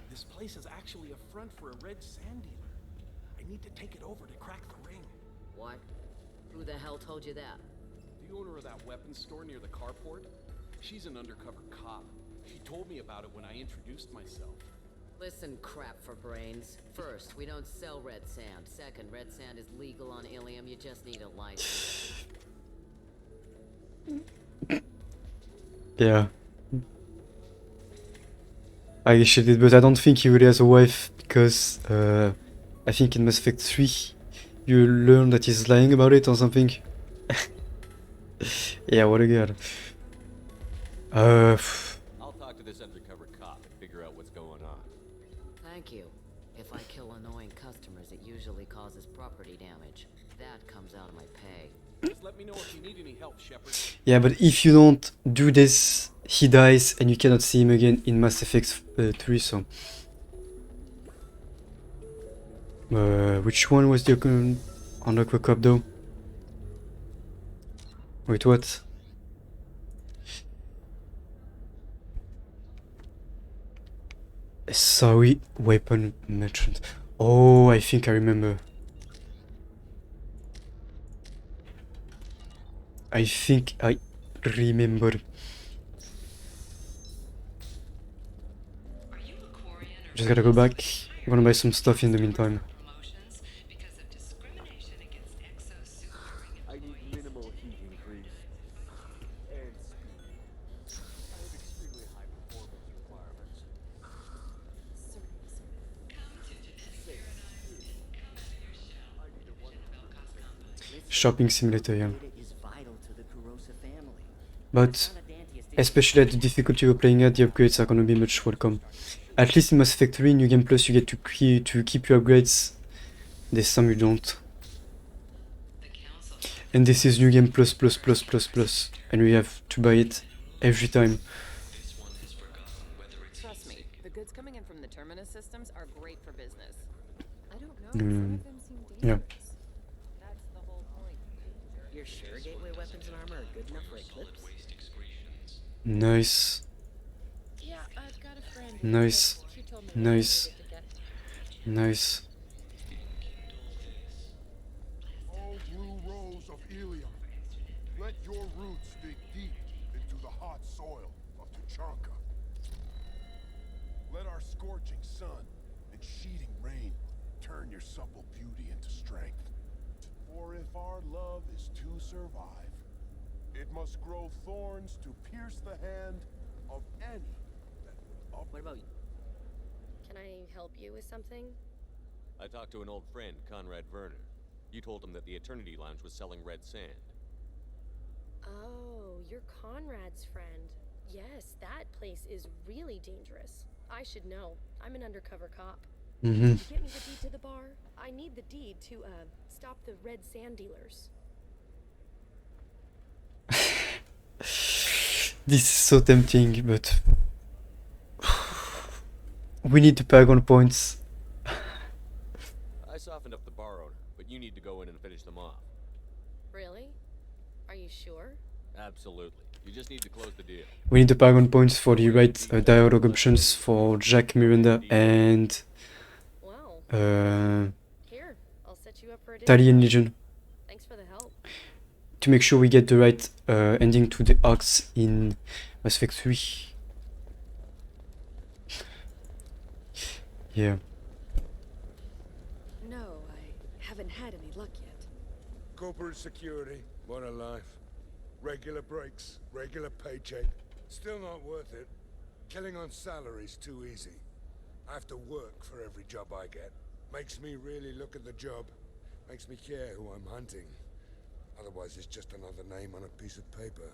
This place is actually a front for a red sand dealer. I need to take it over to crack the ring. What? Who the hell told you that? The owner of that weapons store near the carport? She's an undercover cop. She told me about it when I introduced myself. Listen, crap for brains. First, we don't sell red sand. Second, red sand is legal on Illium. You just need a license. Yeah. I guess she did, but I don't think he really has a wife because I think in Mass Effect 3 you learn that he's lying about it or something. Yeah, what a god. I'll talk to this undercover cop and figure out what's going on. Thank you. If I kill annoying customers, it usually causes property damage. That comes out of my pay. Just let me know if you need any help, Shepard. Yeah, but if you don't do this, he dies and you cannot see him again in Mass Effect 3, so... which one was the undercover cop though? Wait, what? Sorry, weapon merchant. Oh, I think I remember. I think I remember. Just gotta go back. I'm gonna buy some stuff in the meantime. I need minimal heat increase and speed. I have extremely high performance requirements. Shopping simulator, yeah. But especially at the difficulty you're playing at, the upgrades are gonna be much welcome. At least in Mass Effect 3 New Game Plus you get to keep your upgrades. This time you don't. And this is New Game Plus Plus Plus Plus Plus, and we have to buy it every time. Trust me, the goods coming in from the Terminus systems are great for business. I don't know. Mm, yeah. That's the whole point. You're sure gateway weapons and armor are good enough for Eclipse? Nice. Yeah, I've got a friend. Nice. She told me Nice. Nice. Oh, blue rose of Illium, let your roots dig deep into the hot soil of Tuchanka. Let our scorching sun and sheeting rain turn your supple beauty into strength. For if our love is to survive, it must grow thorns to pierce the hand of any that would up. What about you? Can I help you with something? I talked to an old friend, Conrad Werner. You told him that the Eternity Lounge was selling red sand. Oh, you're Conrad's friend. Yes, that place is really dangerous. I should know. I'm an undercover cop. Did you get me the deed to the bar? I need the deed to, stop the red sand dealers. This is so tempting, but we need the Paragon points. I softened up the bar owner, but you need to go in and finish them off. Really? Are you sure? Absolutely. You just need to close the deal. We need the Paragon points for the right dialogue options for Jack, Miranda, and Here, I'll set you up for a Tali and dinner. Legion. Thanks for the help. To make sure we get the right ending to the arcs in Mass Effect 3. Yeah. No, I haven't had any luck yet. Corporate security, what a life. Regular breaks, regular paycheck. Still not worth it. Killing on salary's too easy. I have to work for every job I get. Makes me really look at the job. Makes me care who I'm hunting. Otherwise, it's just another name on a piece of paper.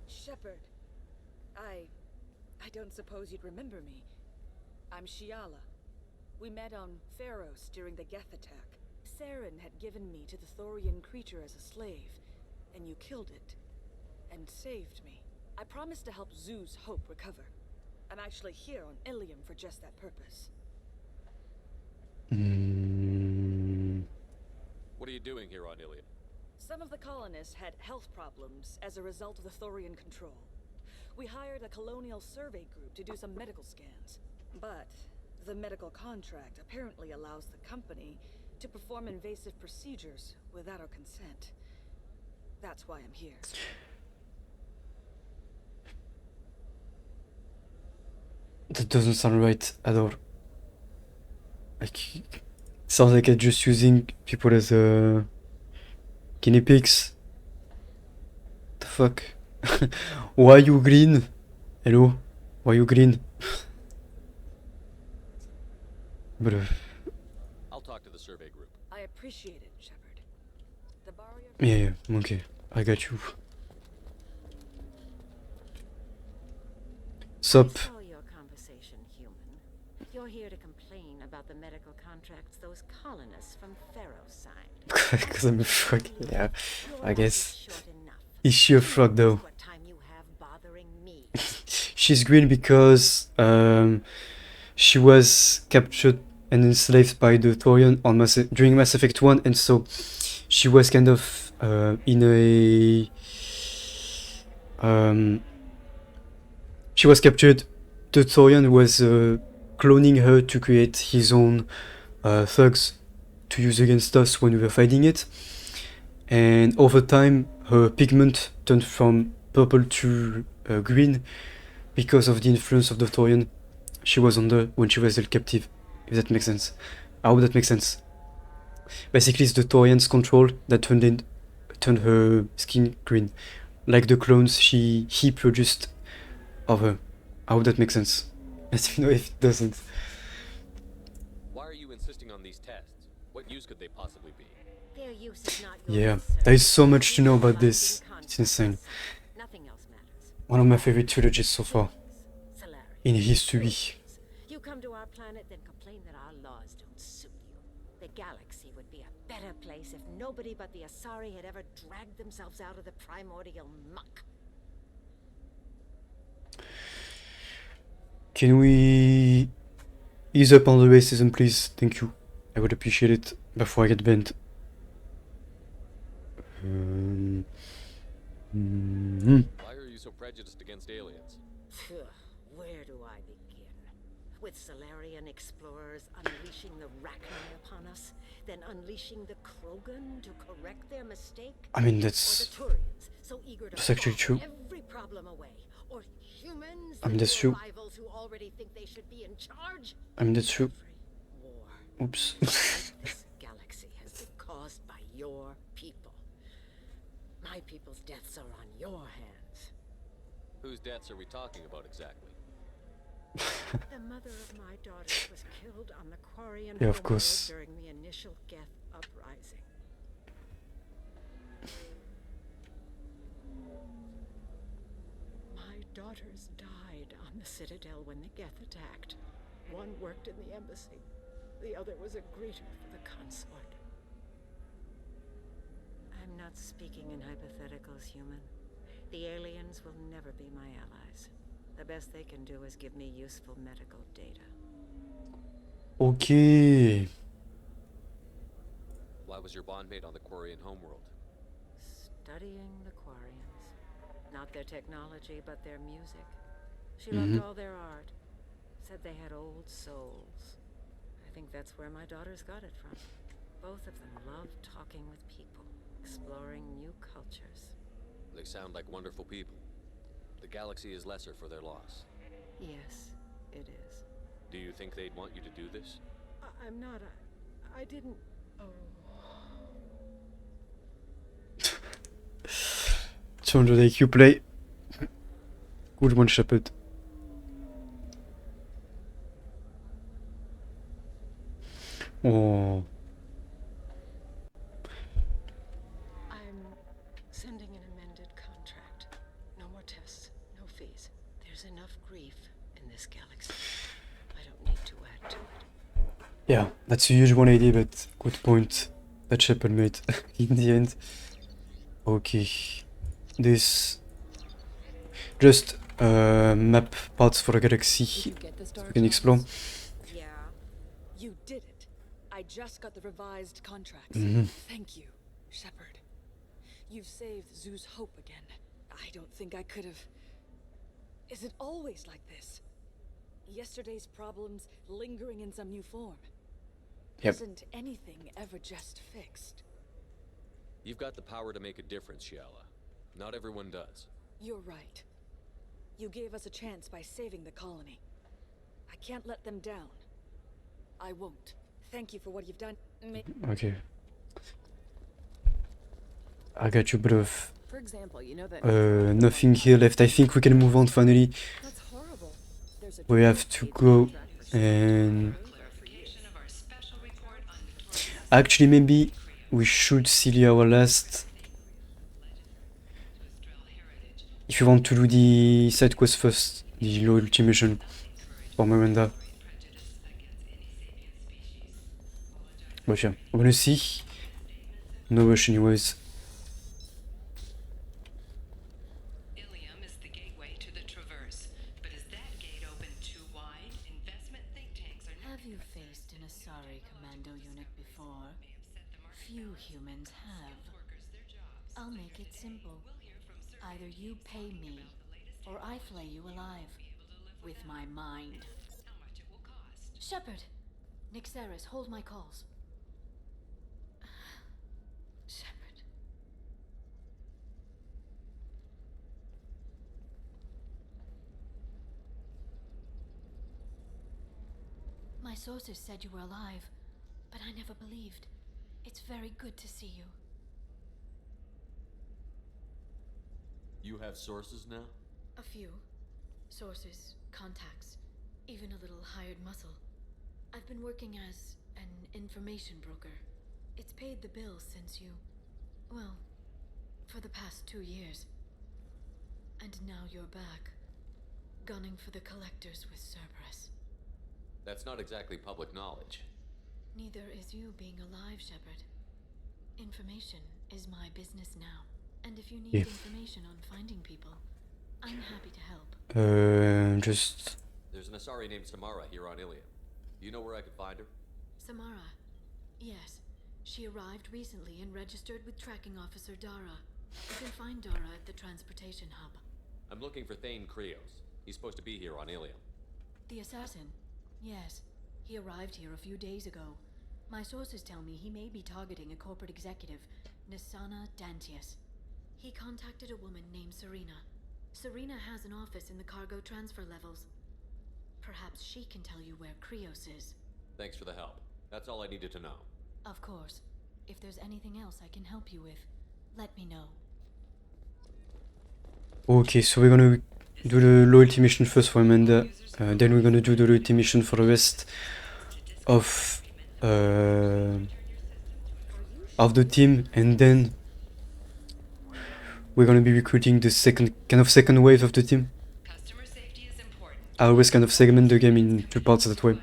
Shepard, I don't suppose you'd remember me. I'm Shiala. We met on Pharos during the Geth attack. Saren had given me to the Thorian creature as a slave, and you killed it, and saved me. I promised to help Zeus Hope recover. I'm actually here on Illium for just that purpose. What are you doing here on Illium? Some of the colonists had health problems as a result of the Thorian control. We hired a colonial survey group to do some medical scans. But the medical contract apparently allows the company to perform invasive procedures without our consent. That's why I'm here. That doesn't sound right at all. Like, it sounds like I'm just using people as guinea pigs. The fuck? Why you green? Hello? Why you green? But I'll talk to the survey group. I appreciate it, Shepard. The barrier. yeah, okay. I got you. Sup? I saw your conversation, human. You're here to complain about the medical contracts those colonists from Pharos signed. Because I'm a frog. Yeah, I guess. Is she a frog though? What time you have bothering me? She's green because she was captured and enslaved by the Thorian on during Mass Effect 1, and so she was kind of in a she was captured. The Thorian was cloning her to create his own thugs to use against us when we were fighting it, and over time her pigment turned from purple to green because of the influence of the Thorian she was under when she was held captive, if that makes sense. I hope that makes sense. Basically it's the Thorian's control that turned her skin green, like the clones he produced of her. I hope that makes sense. Let me know if it doesn't. Why are you insisting on these tests? What use could they possibly be? Their use is not your Yeah, concern. there is so much to know about this. It's insane. Nothing else matters. One of my favorite trilogies so far in history. You come to our planet, then complain that our laws don't suit you. The galaxy would be a better place if nobody but the Asari had ever dragged themselves out of the primordial muck. Can we ease up on the racism, please? Thank you. I would appreciate it before I get banned. Why are you so prejudiced against aliens? Where do I begin? With Solarian explorers unleashing the Rachni upon us, then unleashing the Krogan to correct their mistake? I mean, that's so eager to that's actually true. every problem away, or humans I mean, that's true. rivals who already think they should be in charge? I mean, that's true. Oops. This galaxy has been caused by your people. My people's deaths are on your hands. Whose deaths are we talking about exactly? The mother of my daughter was killed on the Quarian Yeah, of homeworld course. during the initial Geth uprising. My daughters died on the Citadel when the Geth attacked. One worked in the embassy. The other was a greeter for the consort. I'm not speaking in hypotheticals, human. The aliens will never be my allies. The best they can do is give me useful medical data. Ok. Why was your bond made on the Quarian homeworld? Studying the Quarians. Not their technology, but their music. She loved all their art. Said they had old souls. I think that's where my daughters got it from. Both of them loved talking with people, exploring new cultures. They sound like wonderful people. The galaxy is lesser for their loss. Yes, it is. Do you think they'd want you to do this? I'm not. I didn't. Oh. Change the IQ play. Good one, Shepard. Oh. I'm sending an amended contract. No more tests, no fees. There's enough grief in this galaxy. I don't need to add to it. Yeah, that's a huge 180, but good point that Shepard made in the end. Okay. This. Just map parts for the galaxy so we can explore. Yeah, you did it. I just got the revised contracts. Thank you, Shepard. You've saved Zoo's hope again. I don't think I could have. Is it always like this? Yesterday's problems lingering in some new form? Yep. Isn't anything ever just fixed? You've got the power to make a difference, Shiala. Not everyone does. You're right. You gave us a chance by saving the colony. I can't let them down. I won't. Thank you for what you've done. Okay. I got you, bit of For example, you know that nothing here left. I think we can move on finally. That's horrible. There's a We have to go and actually maybe we should see our last. If you want to do the side quest first, the loyalty mission for Miranda. But yeah, we're gonna see. No rush anyways. Illium is the gateway to the Traverse, but is that gate open too wide? Investment think tanks are Have you faced an Asari commando unit before? Few humans have. I'll make it simple. Either you pay me, or I flay you alive. With my mind. Shepard! Nixeris, hold my calls. Shepard. My sources said you were alive, but I never believed. It's very good to see you. You have sources now? A few. Sources, contacts, even a little hired muscle. I've been working as an information broker. It's paid the bills since you... well, for the past 2 years. And now you're back, gunning for the collectors with Cerberus. That's not exactly public knowledge. Neither is you being alive, Shepard. Information is my business now. And if you need information on finding people, I'm happy to help. Just... There's an Asari named Samara here on Illium. Do you know where I could find her? Samara. Yes. She arrived recently and registered with Tracking Officer Dara. You can find Dara at the transportation hub. I'm looking for Thane Krios. He's supposed to be here on Illium. The assassin? Yes. He arrived here a few days ago. My sources tell me he may be targeting a corporate executive, Nisana Dantius. He contacted a woman named Serena. Serena has an office in the cargo transfer levels. Perhaps she can tell you where Krios is. Thanks for the help. That's all I needed to know. Of course. If there's anything else I can help you with, let me know. Okay, so we're gonna do the loyalty mission first for Amanda. Then we're gonna do the loyalty mission for the rest of the team, and then we're gonna be recruiting the second wave of the team. I always kind of segment the game in 2 parts that way.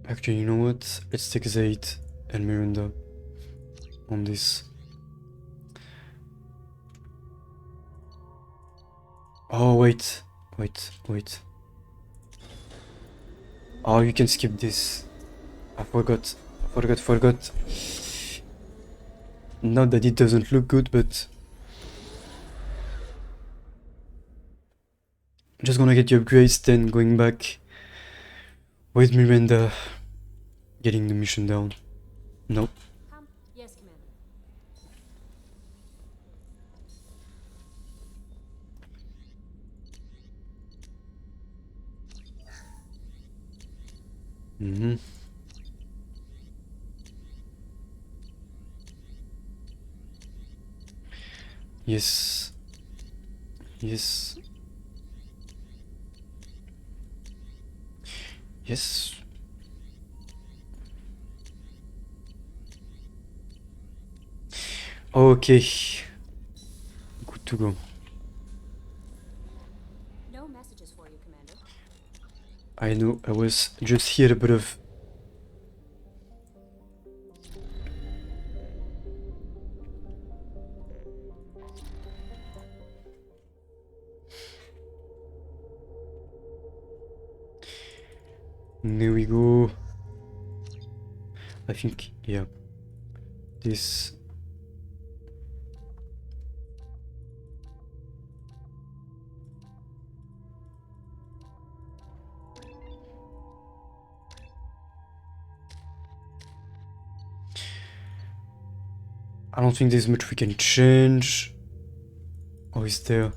Actually, you know what? Let's take Zaid and Miranda on this. Oh, wait. Oh, you can skip this. I forgot. Not that it doesn't look good, but just gonna get the upgrades, then going back with Miranda, getting the mission down. No. Yes, Commander. Yes. Okay. Good to go. No messages for you, Commander. I know, I was just here, a bit of... There we go. I think, yeah. This... I don't think there's much we can change. Or is there?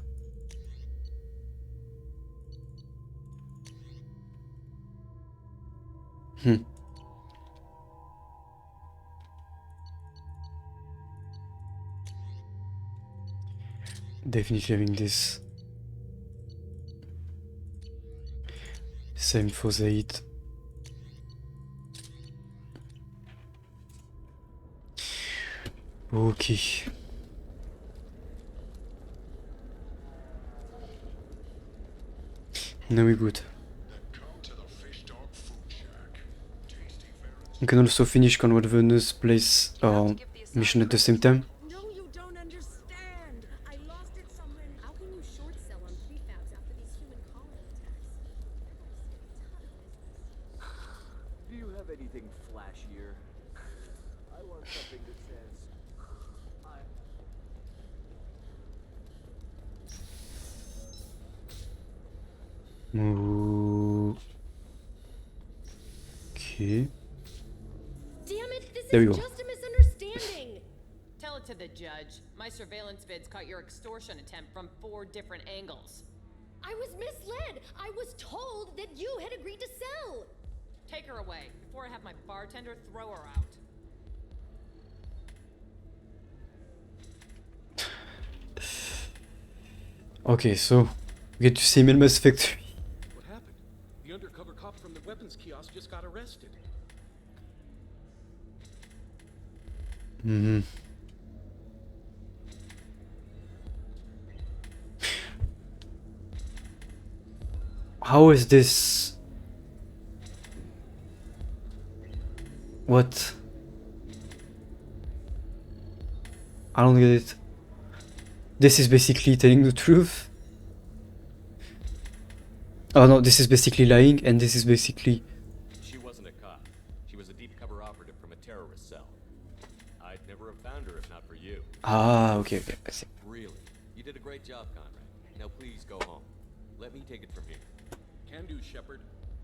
Definitely having this. Same for Zaid. Okay. Now we're good. You can also finish Conrad Venus place mission at the same time. How can you short sell on prefabs after these human colony attacks? Do you have anything flashier? I want something that says, Okay. Damn it, this There we is go. just a misunderstanding. Tell it to the judge. My surveillance vids caught your extortion attempt from 4 different angles. I was misled. I was told that you had agreed to sell. Take her away before I have my bartender throw her out. Okay, so we get to see him in Mass Effect 3. What happened? The undercover cop from the weapons kiosk just got arrested. How is this? What? I don't get it. This is basically telling the truth. Oh no, this is basically lying, and this is basically... She wasn't a cop. She was a deep cover operative from a terrorist cell. I'd never have found her if not for you. Ah, okay, I see. Really? You did a great job, Conrad. Now please go home. Let me take it from here. Can do, Shepard.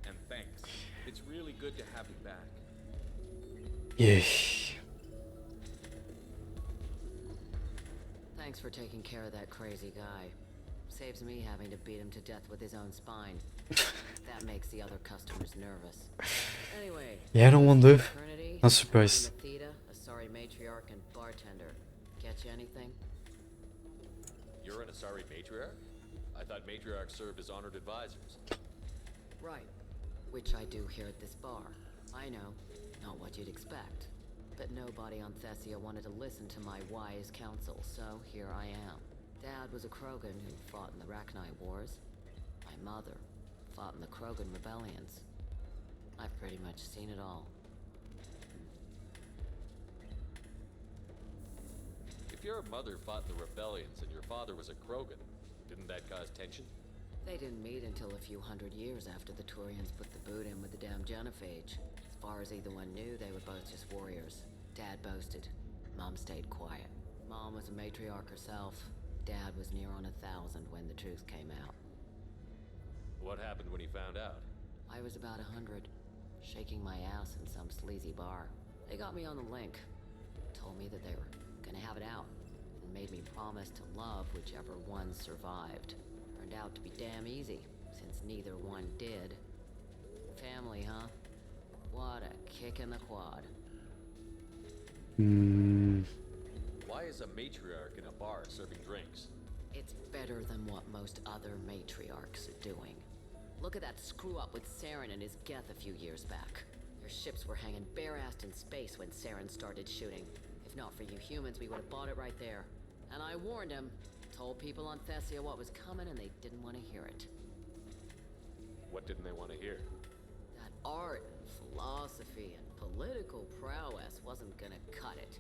And thanks. It's really good to have you back. Yeah. Thanks for taking care of that crazy guy. Saves me having to beat him to death with his own spine. That That makes the other customers nervous. Anyway. Yeah, I don't wonder. Trinity, Not surprised. Theta, a sorry matriarch, and bartender. Get you anything? You're an Asari matriarch? I thought matriarchs served as honored advisors. Right. Which I do here at this bar. I know. Not what you'd expect. But nobody on Thessia wanted to listen to my wise counsel, so here I am. Dad was a Krogan who fought in the Rachni Wars. My mother fought in the Krogan rebellions. I've pretty much seen it all. If your mother fought in the rebellions and your father was a Krogan, didn't that cause tension? They didn't meet until a few hundred years after the Turians put the boot in with the damn Genophage. As far as either one knew, they were both just warriors. Dad boasted. Mom stayed quiet. Mom was a matriarch herself. Dad was near on 1,000 when the truth came out. What happened when he found out? I was about 100, shaking my ass in some sleazy bar. They got me on the link. Told me that they were gonna have it out, and made me promise to love whichever one survived. Turned out to be damn easy, since neither one did. Family, huh? What a kick in the quad. Why is a matriarch in a bar serving drinks? It's better than what most other matriarchs are doing. Look at that screw-up with Saren and his Geth a few years back. Their ships were hanging bare-assed in space when Saren started shooting. If not for you humans, we would have bought it right there. And I warned him. Told people on Thessia what was coming, and they didn't want to hear it. What didn't they want to hear? That art and philosophy and political prowess wasn't gonna cut it.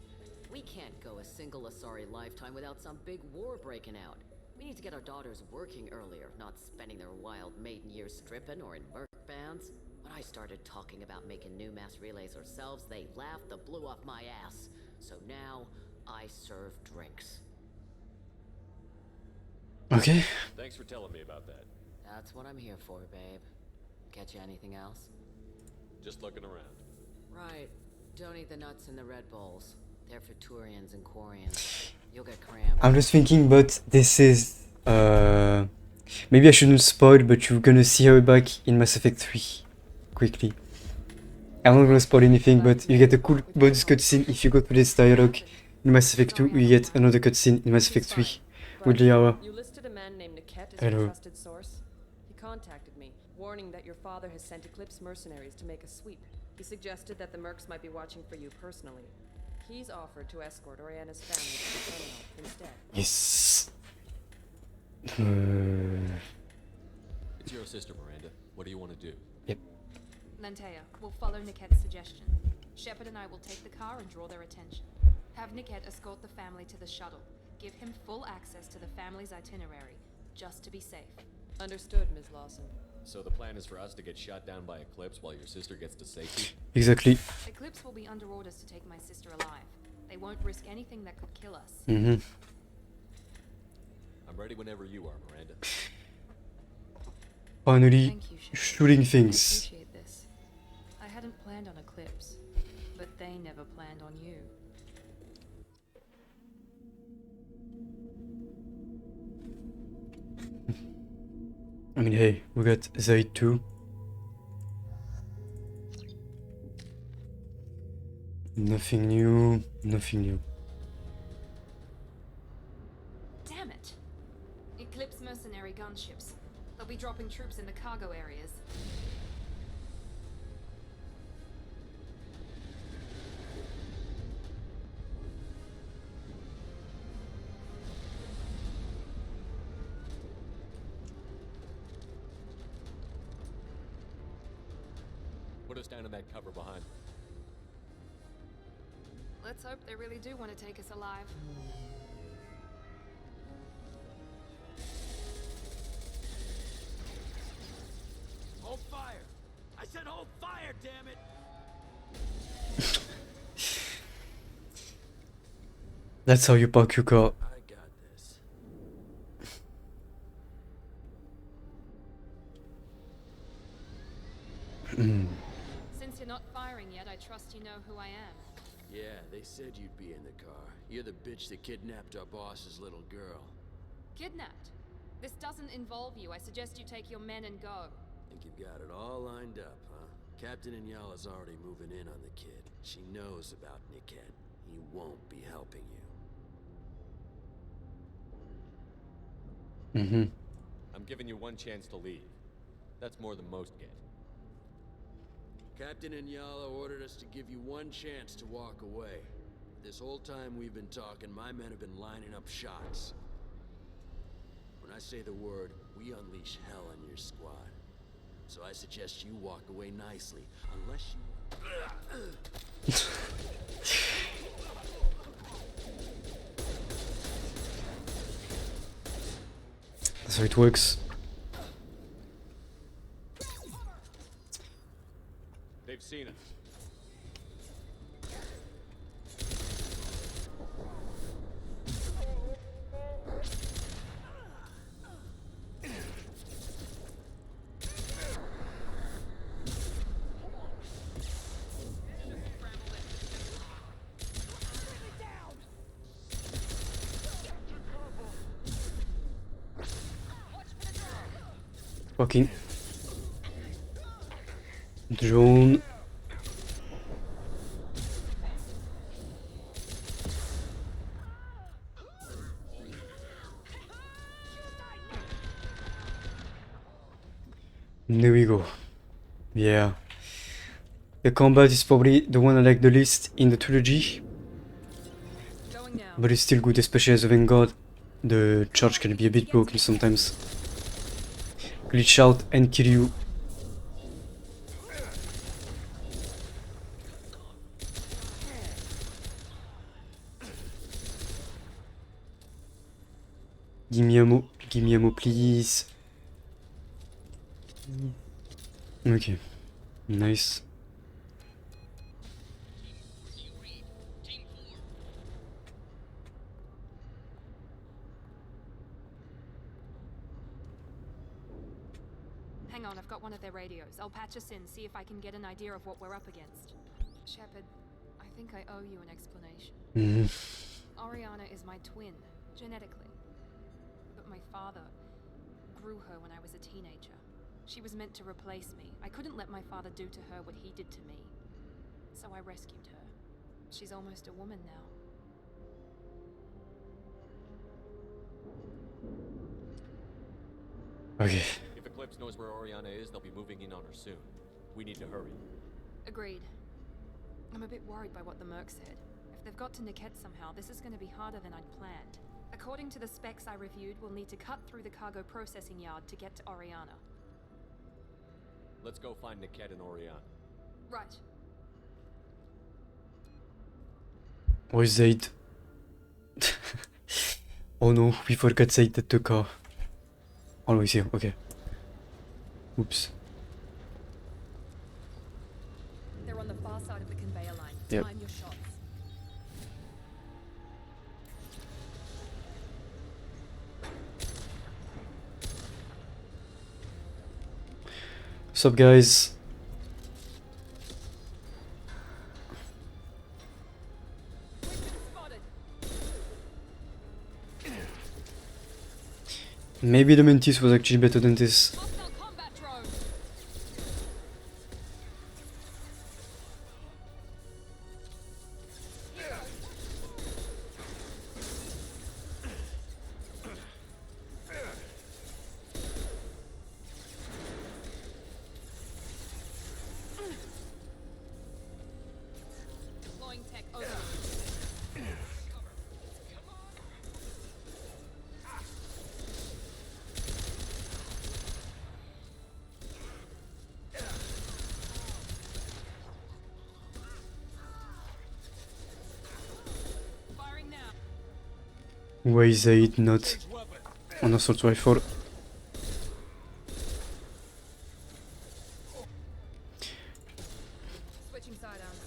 We can't go a single Asari lifetime without some big war breaking out. We need to get our daughters working earlier, not spending their wild maiden years stripping or in merc bands. When I started talking about making new mass relays ourselves, they laughed the blue off my ass. So now, I serve drinks. Okay. Thanks for telling me about that. That's what I'm here for, babe. Get you anything else? Just looking around. Right. Don't eat the nuts in the Red Bowls. They're for Turians and Quarians. You'll get cramps. I'm just thinking, but this is maybe I shouldn't spoil, but you're gonna see her back in Mass Effect 3 quickly. I'm not gonna spoil anything, but you get a cool bonus cutscene if you go to this dialogue in Mass Effect 2. You get another cutscene in Mass Effect 3 with Liara. You listed a man named Niket as Hello. your trusted source. He contacted me, warning that your father has sent Eclipse mercenaries to make a sweep. He suggested that the mercs might be watching for you personally. He's offered to escort Oriana's family to the terminal instead. Yes. It's your sister, Miranda. What do you want to do? Yep. Lantea, we'll follow Niket's suggestion. Shepard and I will take the car and draw their attention. Have Niket escort the family to the shuttle. Give him full access to the family's itinerary, just to be safe. Understood, Ms. Lawson. So the plan is for us to get shot down by Eclipse while your sister gets to safety? Exactly. Eclipse will be under orders to take my sister alive. They won't risk anything that could kill us. Mm-hmm. I'm ready whenever you are, Miranda. Finally, Thank you, Shepard. shooting I things. appreciate this. I hadn't planned on Eclipse, but they never planned on you. I mean, hey, we got Zaid too. Nothing new, nothing new. Damn it! Eclipse mercenary gunships. They'll be dropping troops in the cargo areas. Put us down in that cover behind. Let's hope they really do want to take us alive. Hold fire! I said hold fire, damn it! That's how you park your car. I got this. Since you're not firing yet, I trust you know who I am. Yeah, they said you'd be in the car. You're the bitch that kidnapped our boss's little girl. Kidnapped? This doesn't involve you. I suggest you take your men and go. Think you've got it all lined up, huh? Captain Inyala's already moving in on the kid. She knows about Niket. He won't be helping you. Mm-hmm. I'm giving you one chance to leave. That's more than most get. Captain Inyala ordered us to give you one chance to walk away. This whole time we've been talking, my men have been lining up shots. When I say the word, we unleash hell on your squad. So I suggest you walk away nicely, unless you... That's how it works. They've seen us. Fucking drone. There we go. Yeah. The combat is probably the one I like the least in the trilogy. But it's still good, especially as a Vanguard. The charge can be a bit broken sometimes. Glitch out and kill you. Give me ammo, please. Okay, nice. Hang on, I've got one of their radios. I'll patch us in, see if I can get an idea of what we're up against. Shepard, I think I owe you an explanation. Oriana is my twin, genetically. But my father grew her when I was a teenager. She was meant to replace me. I couldn't let my father do to her what he did to me. So I rescued her. She's almost a woman now. Okay. If Eclipse knows where Oriana is, they'll be moving in on her soon. We need to hurry. Agreed. I'm a bit worried by what the Merc said. If they've got to Niket somehow, this is going to be harder than I'd planned. According to the specs I reviewed, we'll need to cut through the cargo processing yard to get to Oriana. Let's go find Niket and Oriana. Right. Where's Zaid? Oh no, we forgot Zaid at the car. Oh no, he's here, okay. Oops. They're on the far side of the conveyor line. Yep. Time your shots. What's up, guys? Maybe the Mantis was actually better than this. Deploying tech over. Why is Zaid not on assault rifle? Switching sidearms.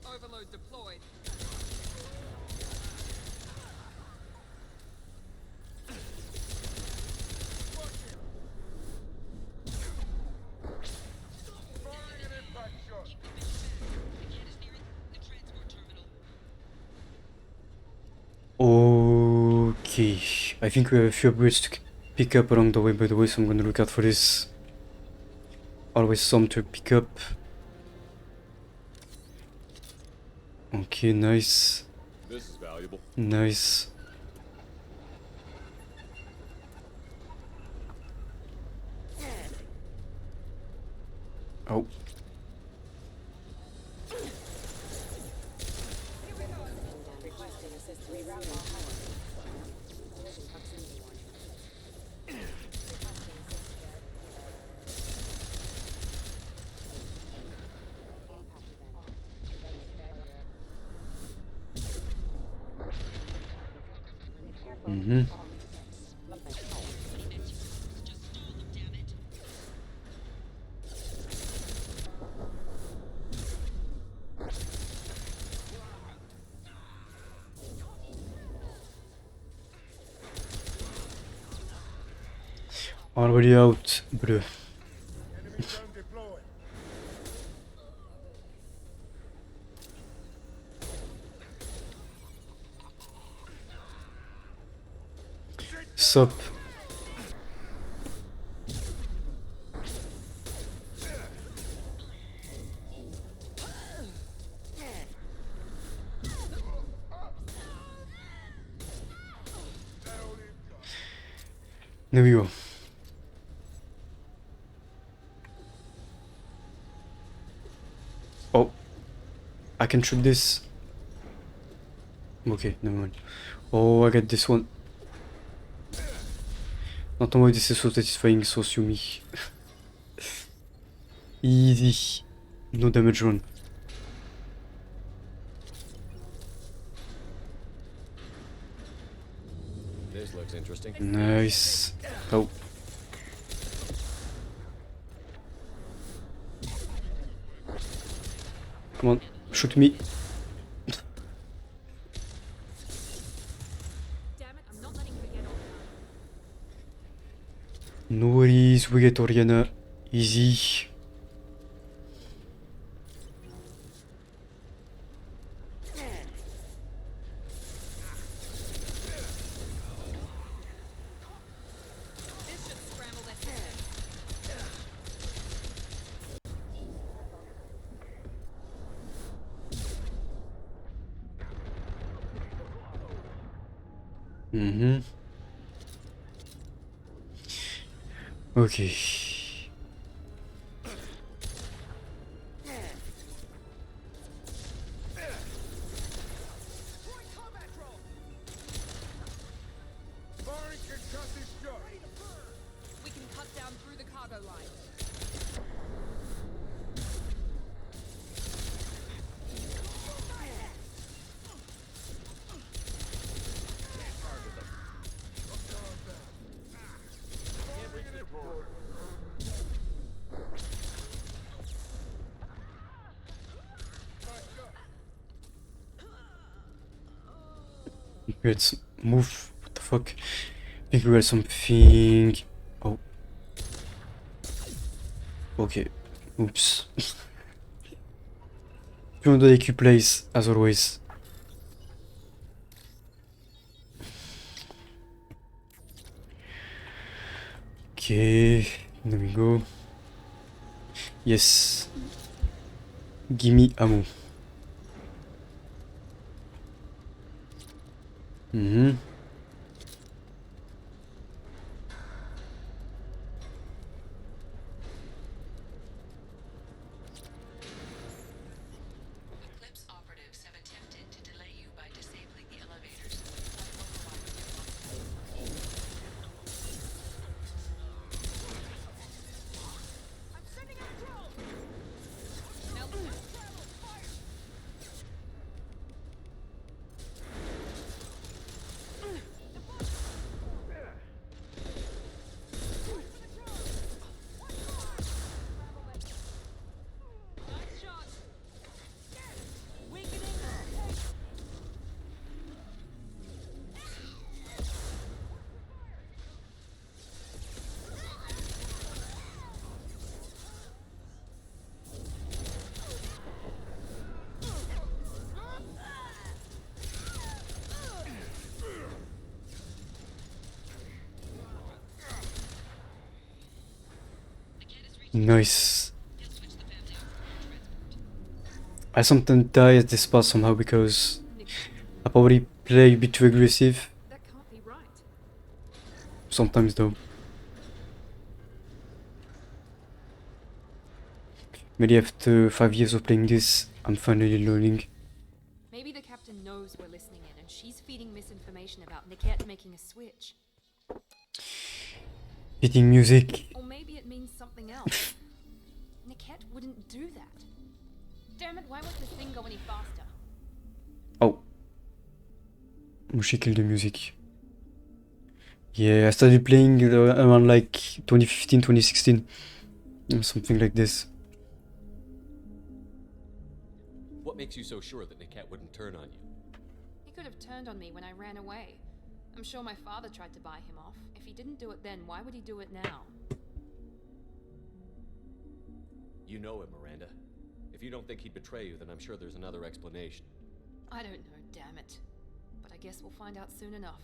Overload deployed. Okay, I think we have a few upgrades to pick up along the way, by the way, so I'm gonna look out for this. Always some to pick up. Okay, nice. This is valuable. Nice. Oh. Mm-hmm. Already out, bleu. Sup. There we go. Oh. I can trip this. Okay, never mind. Oh, I got this one. Not why this is so satisfying, so Sumi. Easy. No damage run. This looks interesting. Nice. Oh. Come on, shoot me. No worries, we get Oriana. Easy. Mm-hmm. Okay. We can cut down through the cargo line. Let's move. What the fuck? I think we got something. Oh. Okay. Oops. Pure the EQ plays, as always. Okay. There we go. Yes. Gimme ammo. Mm-hmm. Eclipse operatives have attempted to delay you by disabling the elevators. Nice. I sometimes die at this part somehow because I probably play a bit too aggressive. Sometimes though. Maybe after 5 years of playing this, I'm finally learning. Maybe the captain knows we're listening in and she's feeding misinformation about Niket making a switch. Hitting music. Or maybe it means something else. Niket wouldn't do that. Damn it, why won't this thing go any faster? Oh. She killed the music. Yeah, I started playing around like 2015, 2016. Something like this. What makes you so sure that Niket wouldn't turn on you? He could have turned on me when I ran away. I'm sure my father tried to buy him off. If he didn't do it then, why would he do it now? You know him, Miranda. If you don't think he'd betray you, then I'm sure there's another explanation. I don't know, damn it. But I guess we'll find out soon enough.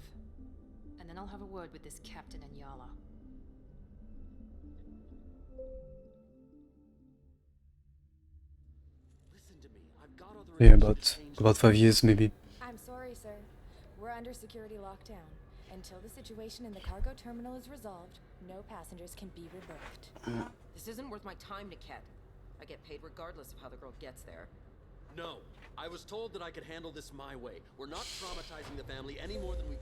And then I'll have a word with this captain and Yala. Yeah, about 5 years maybe. I'm sorry, sir. We're under security lockdown. Until the situation in the cargo terminal is resolved, no passengers can be rebuffed. This isn't worth my time, Niket. I get paid regardless of how the girl gets there. No. I was told that I could handle this my way. We're not traumatizing the family any more than we...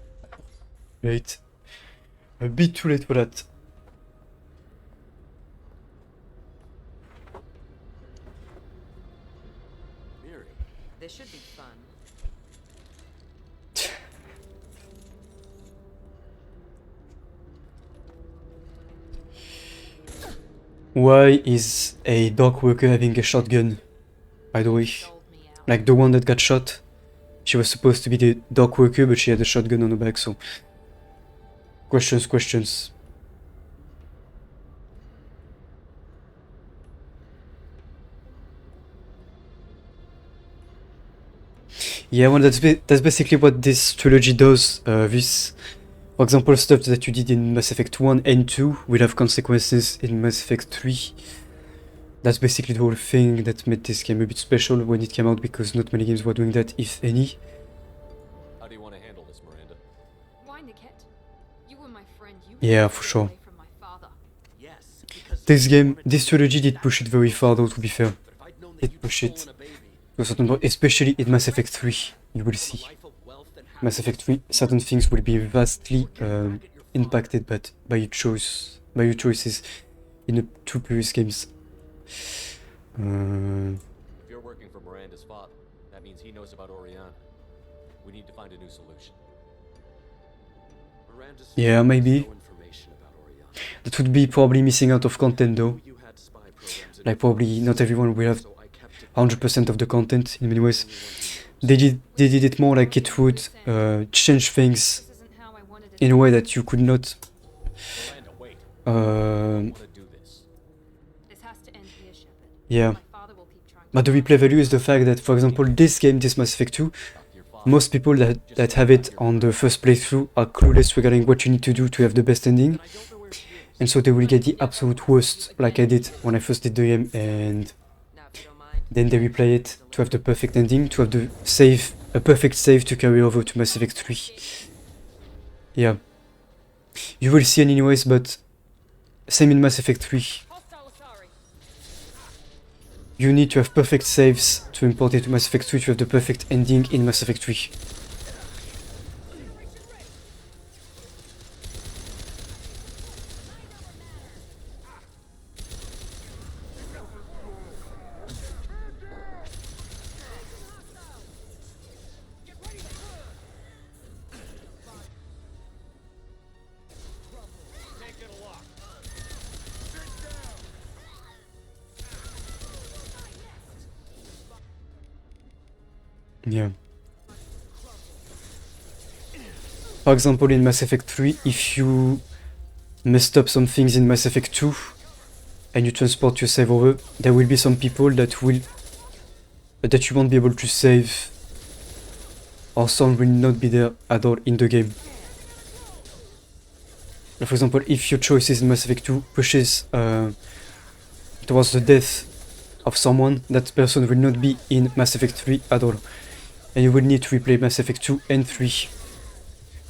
Wait. A bit too late for that. Miri, this should be fun. Why is a dock worker having a shotgun? By the way. Like the one that got shot. She was supposed to be the dock worker, but she had a shotgun on her back, so... Questions. Yeah, well, that's basically what this trilogy does. For example, stuff that you did in Mass Effect 1 and 2 will have consequences in Mass Effect 3. That's basically the whole thing that made this game a bit special when it came out, because not many games were doing that, if any. How do you want to handle this, Miranda? Why, Niket? You were my friend. You Yeah, for sure. from my father. This trilogy did push it very far though, to be fair. It pushed it to a certain point, especially in Mass Effect 3, you will see. Mass Effect 3, certain things will be vastly impacted by your choices in the 2 previous games. If you're working for Miranda's father, that means he knows about Oriana. We need to find a new solution. Yeah, maybe. That would be probably missing out of content though. Like probably not everyone will have 100% of the content in many ways. They did it more like it would change things in a way that you could not yeah. But the replay value is the fact that, for example, this game, this Mass Effect 2, most people that have it on the first playthrough are clueless regarding what you need to do to have the best ending. And so they will get the absolute worst, like I did when I first did the game, and then they replay it to have the perfect ending, to have the save, a perfect save to carry over to Mass Effect 3. Yeah. You will see anyways, but same in Mass Effect 3. You need to have perfect saves to import it to Mass Effect 3 to have the perfect ending in Mass Effect 3. Yeah. For example, in Mass Effect 3, if you messed up some things in Mass Effect 2 and you transport your save over, there will be some people that you won't be able to save, or some will not be there at all in the game. For example, if your choices in Mass Effect 2 pushes towards the death of someone, that person will not be in Mass Effect 3 at all. And you will need to replay Mass Effect 2 and 3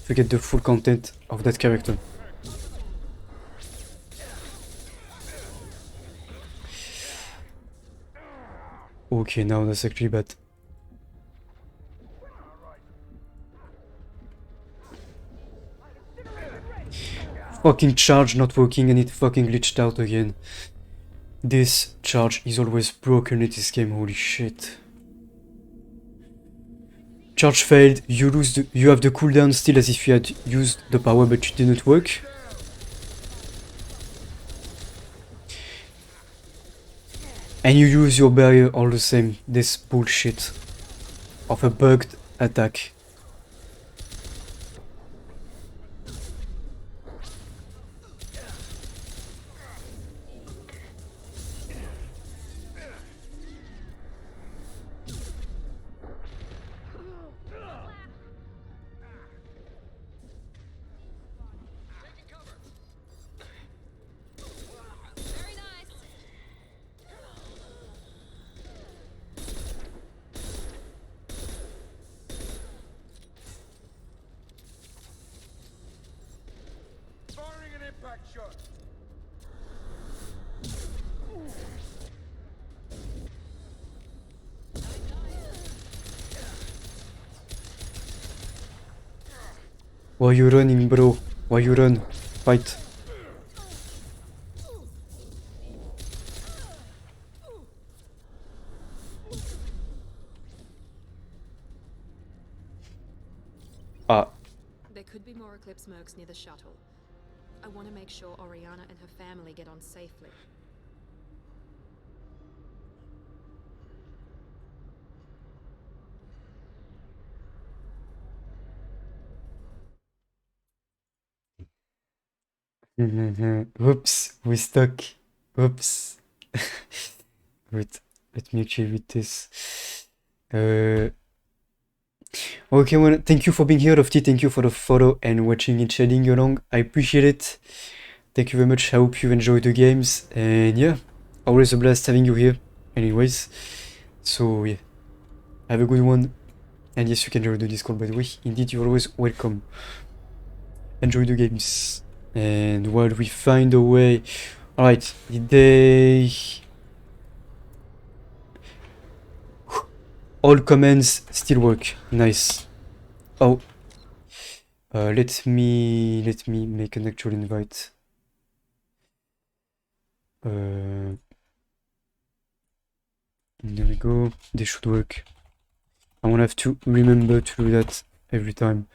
to get the full content of that character. Okay, now that's actually bad. Fucking charge not working and it fucking glitched out again. This charge is always broken in this game, holy shit. Charge failed, you have the cooldown still as if you had used the power but it didn't work. And you use your barrier all the same, this bullshit of a bugged attack. Firing an impact shot. Why you running, bro? Why you run? Fight. Ah. There could be more Eclipse mercs near the shuttle. I want to make sure Oriana and her family get on safely. Oops, we stuck. Oops. Wait, let me actually read this. Okay, well, thank you for being here, Lofty. Thank you for the follow and watching and shedding along. I appreciate it. Thank you very much. I hope you enjoy the games. And yeah, always a blast having you here. Anyways, so yeah, have a good one. And yes, you can join the Discord, by the way. Indeed, you're always welcome. Enjoy the games. And while we find a way... Alright, did they... All commands still work. Nice. Oh. Let me make an actual invite. There we go. They should work. I won't have to remember to do that every time.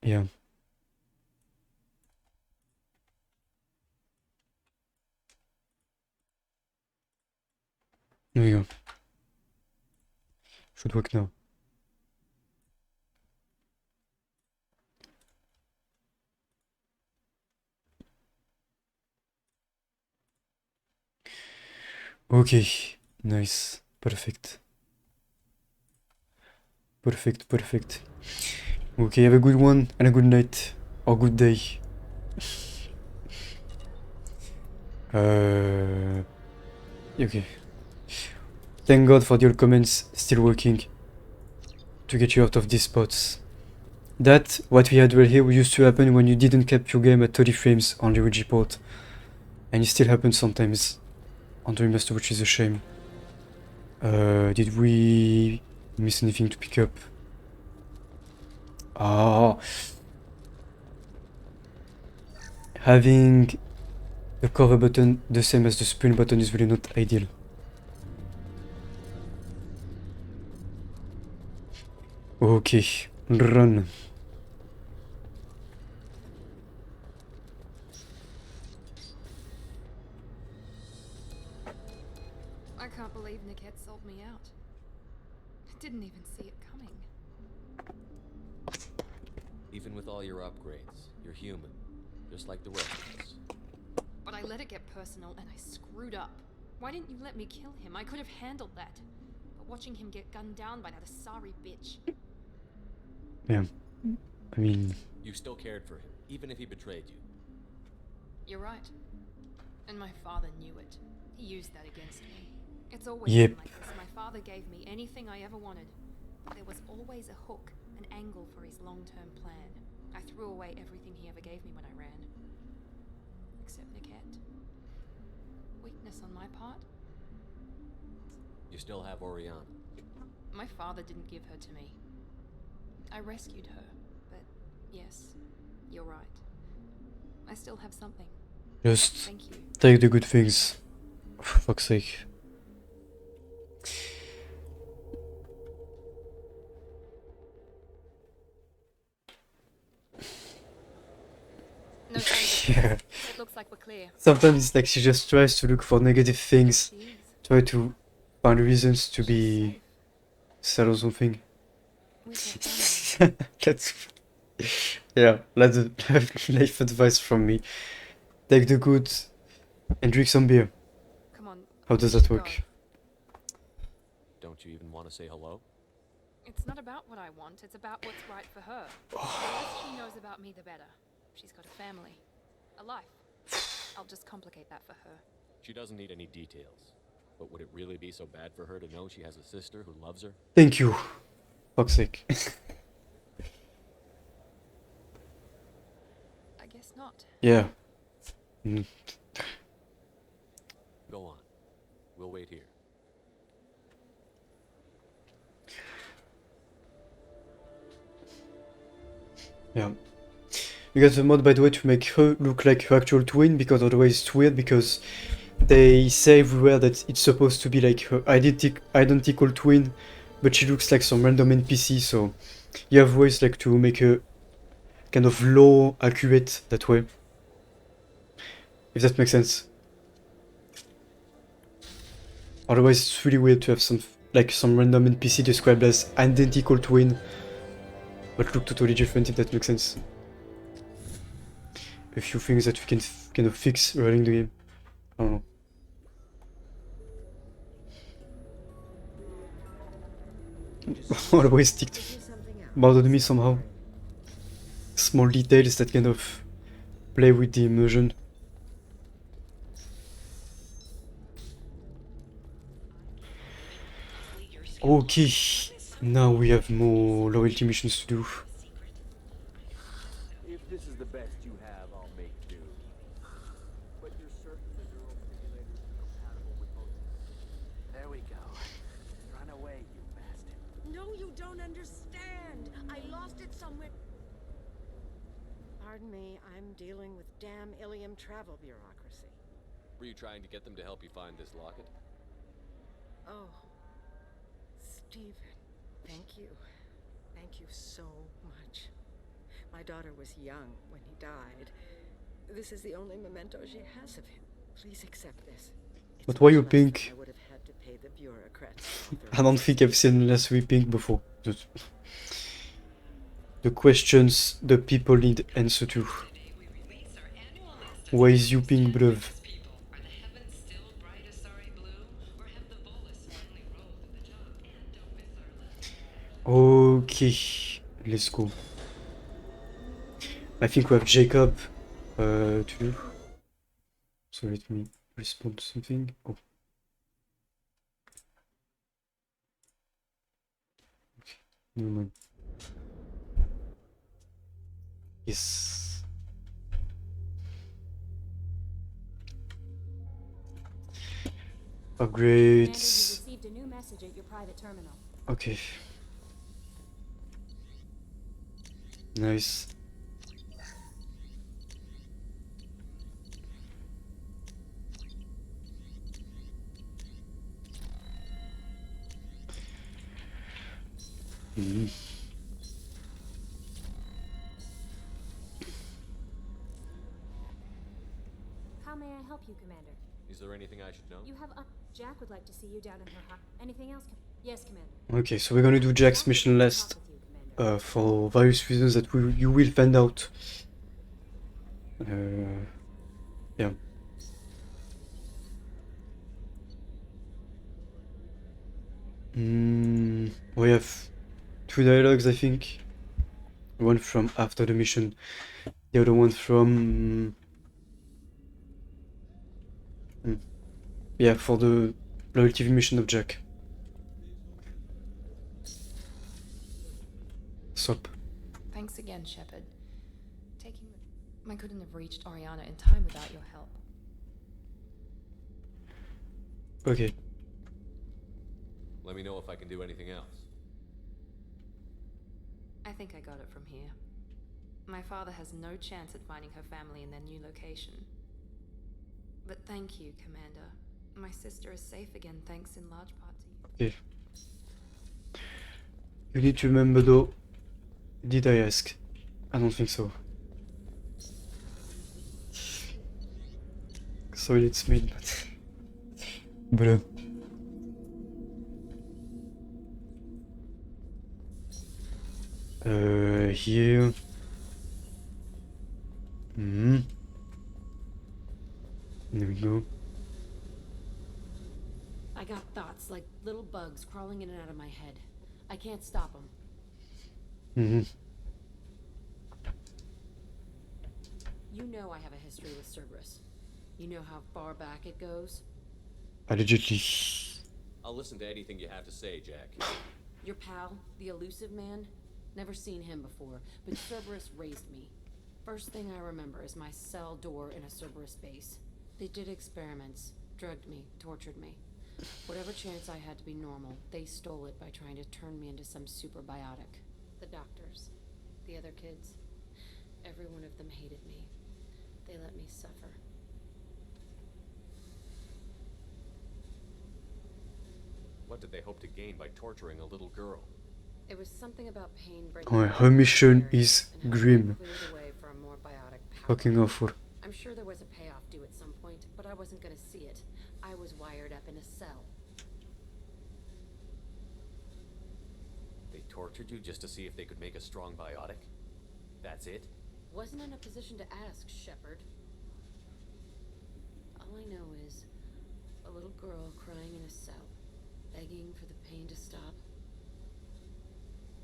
Yeah. There we go. Should work now. Okay. Nice. Perfect. Perfect, perfect. Okay, have a good one and a good night. Or good day. Okay. Thank God for the old comments still working to get you out of these spots. That, what we had right here, used to happen when you didn't cap your game at 30 frames on the RG port. And it still happens sometimes on the remaster, which is a shame. Did we miss anything to pick up? Ah. Having the cover button the same as the sprint button is really not ideal. Okay, run. I can't believe Niket sold me out. I didn't even see it coming. Even with all your upgrades, you're human, just like the rest of us. But I let it get personal and I screwed up. Why didn't you let me kill him? I could have handled that. But watching him get gunned down by that Asari bitch. Yeah, I mean... You still cared for him, even if he betrayed you. You're right. And my father knew it. He used that against me. It's always Yep. been like this. My father gave me anything I ever wanted. There was always a hook, an angle for his long-term plan. I threw away everything he ever gave me when I ran. Except Niket. Weakness on my part? You still have Oriana. My father didn't give her to me. I rescued her, but yes, you're right. I still have something. Just Thank you. take the good things. For fuck's sake. No signs of Yeah. It looks like we're clear. Sometimes it's like she just tries to look for negative things, try to find reasons to be sad or something. That's yeah, that's a life advice from me. Take the good and drink some beer. Come on. How does that work? Don't you even want to say hello? It's not about what I want, it's about what's right for her. The less she knows about me, the better. She's got a family, a life. I'll just complicate that for her. She doesn't need any details. But would it really be so bad for her to know she has a sister who loves her? Thank you. Fuck's sake. I guess not. Yeah. Mm. Go on. We'll wait here. Yeah. You got the mod, by the way, to make her look like her actual twin, because otherwise it's weird, because they say everywhere that it's supposed to be like her identical twin, but she looks like some random NPC, so you have ways like to make her kind of low accurate that way. If that makes sense. Otherwise it's really weird to have some random NPC described as identical twin, but look totally different, if that makes sense. A few things that we can kind of fix running the game. I don't know. Always sticked bothered me somehow. Small details that kind of play with the immersion. Okay, now we have more loyalty missions to do. If this is the best you have, I'll make do. But you're certain the neural simulators are compatible with both? There we go. Run away, you bastard. No, you don't understand. I lost it somewhere. Pardon me, I'm dealing with damn Illium travel bureaucracy. Were you trying to get them to help you find this locket? Oh, Stephen, thank you. Thank you so much. My daughter was young when he died. This is the only memento she has of him. Please accept this. But why you pink? I would have had to pay the bureaucrats. I don't think I've seen Leslie pink before. Just the questions the people need answer to. Why is you pink, bruv? Okay, let's go. I think we have Jacob to do. So let me respond to something. Oh. Okay, never mind. Yes. Upgrades. Received a new message at your private terminal. Okay. Nice. Mm. How may I help you, Commander? Is there anything I should know? You have Jack would like to see you down in her hut. Anything else? Yes, Commander. Okay, so we're gonna do Jack's mission last for various reasons that you will find out. Yeah. We have two dialogues, I think. One from after the mission, the other one from Yeah, for the loyalty mission of Jack. Stop. Thanks again, Shepard. I couldn't have reached Oriana in time without your help. Okay. Let me know if I can do anything else. I think I got it from here. My father has no chance at finding her family in their new location. But thank you, Commander. My sister is safe again thanks in large part to you. Okay. You need to remember though, did I ask? I don't think so. Sorry, it's mean, but here. There we go. I got thoughts like little bugs crawling in and out of my head. I can't stop them. You know I have a history with Cerberus. You know how far back it goes? Allegedly. I'll listen to anything you have to say, Jack. Your pal, the elusive man? Never seen him before, but Cerberus raised me. First thing I remember is my cell door in a Cerberus base. They did experiments, drugged me, tortured me. Whatever chance I had to be normal, they stole it by trying to turn me into some superbiotic. The doctors, the other kids, every one of them hated me. They let me suffer. What did they hope to gain by torturing a little girl? It was something about pain breaking. Oh, her mission is grim. Fucking awful. I'm sure there was a payoff due at some point, but I wasn't gonna see it. I was wired up in a cell. They tortured you just to see if they could make a strong biotic? That's it? Wasn't in a position to ask, Shepard. All I know is a little girl crying in a cell, begging for the pain to stop.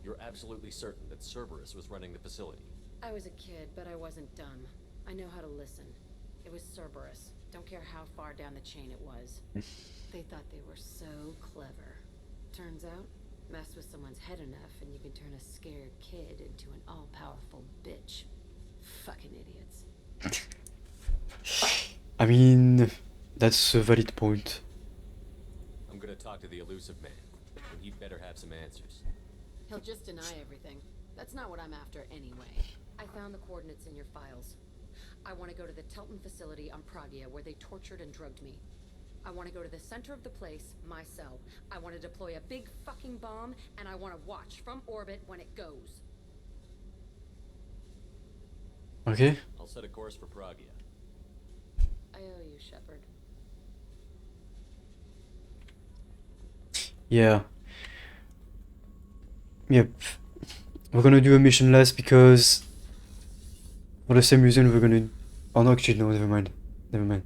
You're absolutely certain that Cerberus was running the facility? I was a kid, but I wasn't dumb. I know how to listen. It was Cerberus. Don't care how far down the chain it was. They thought they were so clever. Turns out, mess with someone's head enough and you can turn a scared kid into an all-powerful bitch. Fucking idiots. I mean, that's a valid point. I'm gonna talk to the elusive man, and he'd better have some answers. He'll just deny everything. That's not what I'm after anyway. I found the coordinates in your files. I want to go to the Telton facility on Pragia where they tortured and drugged me. I want to go to the center of the place, my cell. I want to deploy a big fucking bomb, and I want to watch from orbit when it goes. Okay. I'll set a course for Pragia. I owe you, Shepard. Yeah. Yep. We're gonna do a mission last because for the same reason we're gonna... Oh no, actually no, never mind. Never mind.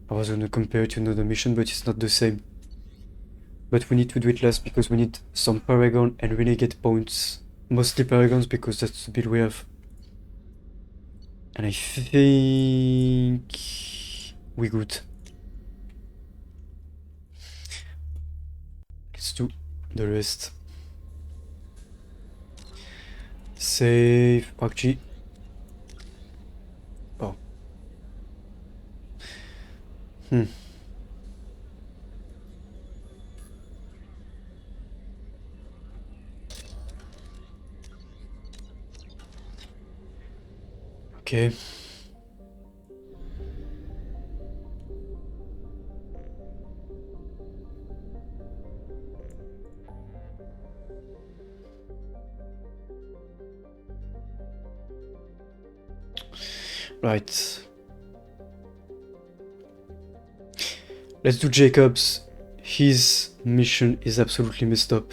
I was gonna compare it to another mission, but it's not the same. But we need to do it last because we need some Paragon and Renegade points. Mostly Paragons because that's the build we have. And I think... we're good. Let's do the rest. Save. Actually. Oh. Okay. Right. Let's do Jacob's. His mission is absolutely messed up.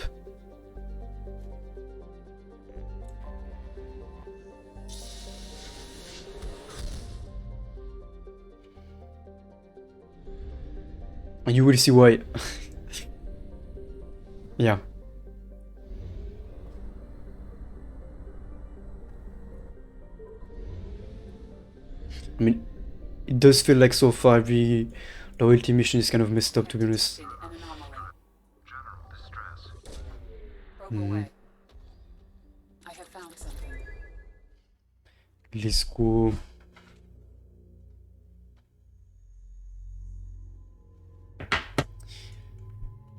And you will see why. Yeah. I mean, it does feel like so far every loyalty mission is kind of messed up, to be honest. Mhm. I have found something. Let's go.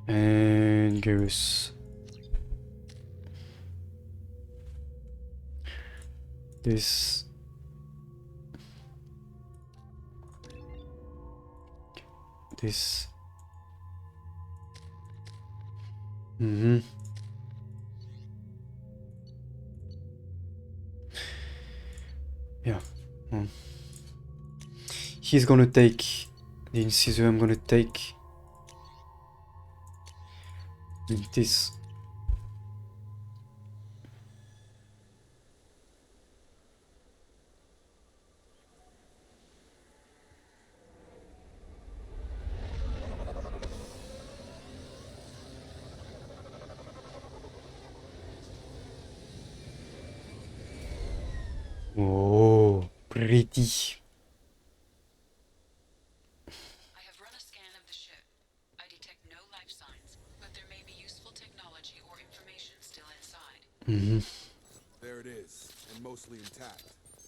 And Garrus. This. This. Mm-hmm. Yeah. He's gonna take the incisor, I'm gonna take this. Oh, pretty. I have run a scan of the ship. I detect no life signs, but there may be useful technology or information still inside. Mm-hmm. There it is, and mostly intact.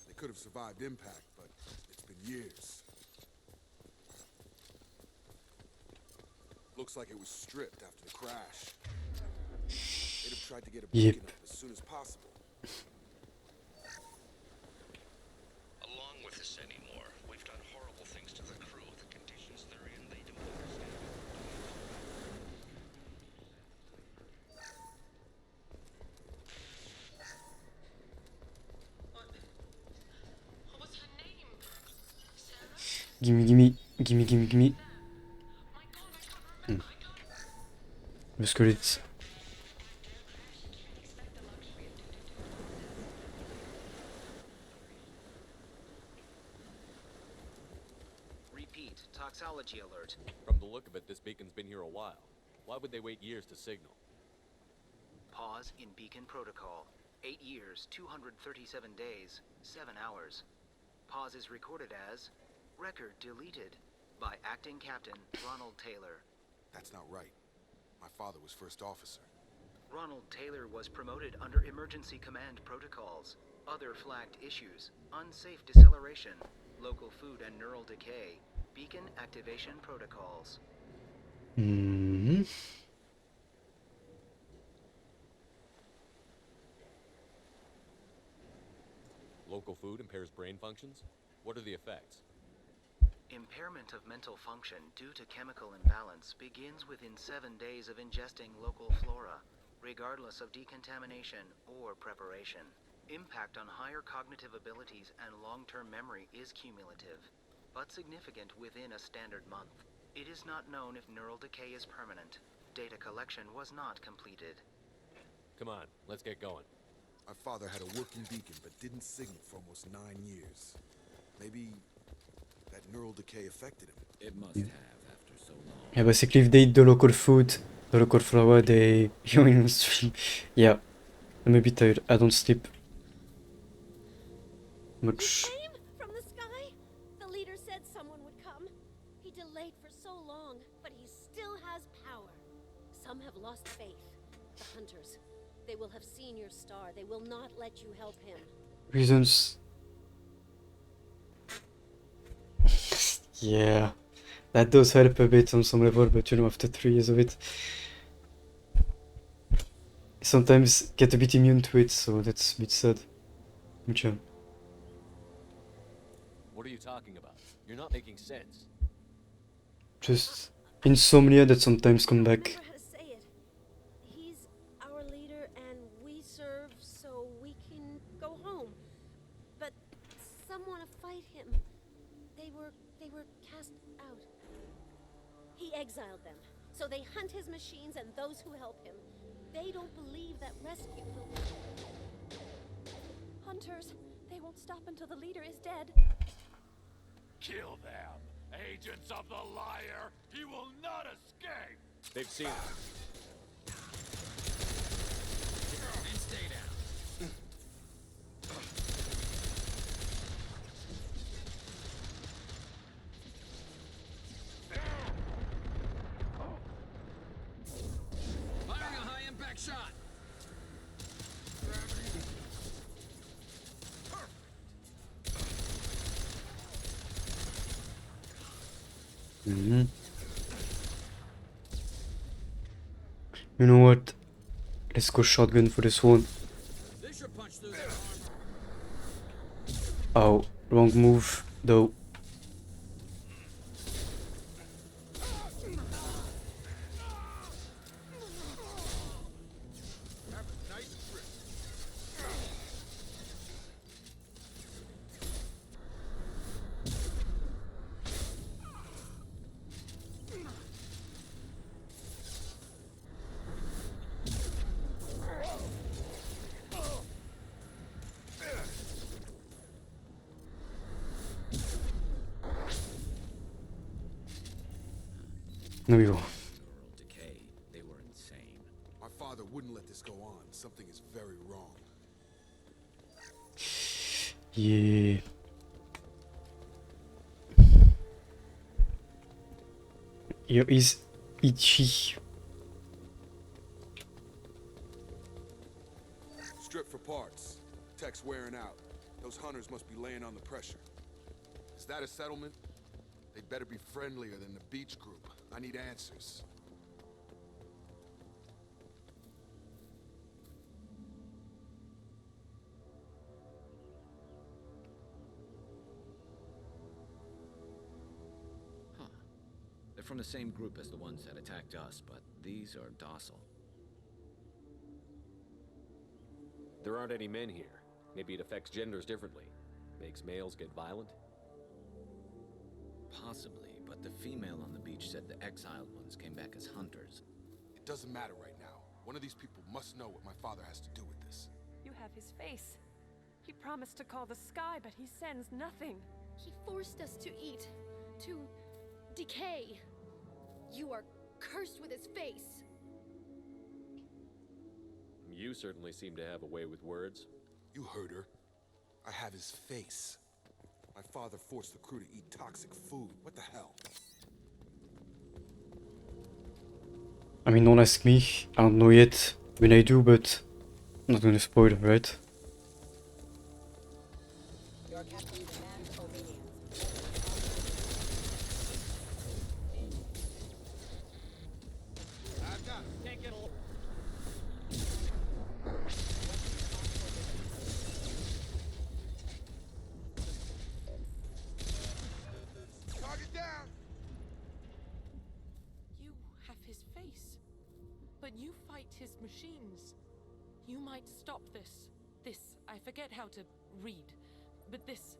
They could have survived impact, but it's been years. Looks like it was stripped after the crash. They'd have tried to get a Yep. beacon up as soon as possible. Along with this anymore, we've done horrible things to the crew. The conditions they're in, they don't understand. What was her name? Sarah? Gimme. Let's get it. Repeat, toxology alert. From the look of it, this beacon's been here a while. Why would they wait years to signal? Pause in beacon protocol. 8 years, 237 days, 7 hours. Pause is recorded as record deleted by acting captain Ronald Taylor. That's not right. My father was first officer. Ronald Taylor was promoted under emergency command protocols. Other flagged issues: unsafe deceleration, local food and neural decay, beacon activation protocols. Mm-hmm. Local food impairs brain functions? What are the effects? Impairment of mental function due to chemical imbalance begins within 7 days of ingesting local flora, regardless of decontamination or preparation. Impact on higher cognitive abilities and long-term memory is cumulative, but significant within a standard month. It is not known if neural decay is permanent. Data collection was not completed. Come on, let's get going. My father had a working beacon but didn't signal for almost 9 years. Maybe that neural decay affected him. It must have after so long. Yeah, basically if they eat the local food, the local flour, they going on stream. Yeah, I'm a bit tired. I don't sleep much. He came from the sky? The leader said someone would come. He delayed for so long, but he still has power. Some have lost faith. The hunters. They will have seen your star. They will not let you help him. Reasons. Yeah, that does help a bit on some level, but you know, after 3 years of it, sometimes get a bit immune to it, so that's a bit sad. Mucha. What are you talking about? You're not making sense. Just insomnia that sometimes come back. Remember how to say it. He's our leader and we serve so we can go home. But some want to fight him. They were cast out. He exiled them. So they hunt his machines and those who help him. They don't believe that rescue will... Hunters, they won't stop until the leader is dead. Kill them! Agents of the liar! He will not escape! They've seen it. And stay down. that shot. You know what? Let's go shotgun for this one. Oh, wrong move, though. There we go. They were insane. My father wouldn't let this go on. Something is very wrong. Yeah. Here is Ichi. Strip for parts. Tech's wearing out. Those hunters must be laying on the pressure. Is that a settlement? They'd better be friendlier than the beach group. I need answers. Huh. They're from the same group as the ones that attacked us, but these are docile. There aren't any men here. Maybe it affects genders differently. Makes males get violent? Possibly, but the female on the beach said the exiled ones came back as hunters. It doesn't matter right now. One of these people must know what my father has to do with this. You have his face. He promised to call the sky, but he sends nothing. He forced us to eat, to decay. You are cursed with his face. You certainly seem to have a way with words. You heard her. I have his face. My father forced the crew to eat toxic food. What the hell? I mean, don't ask me. I don't know yet. When I do, but I'm not gonna spoil, right? Your captain demands obedience. Target down! You have his face, but you fight his machines. You might stop this. I forget how to read, but this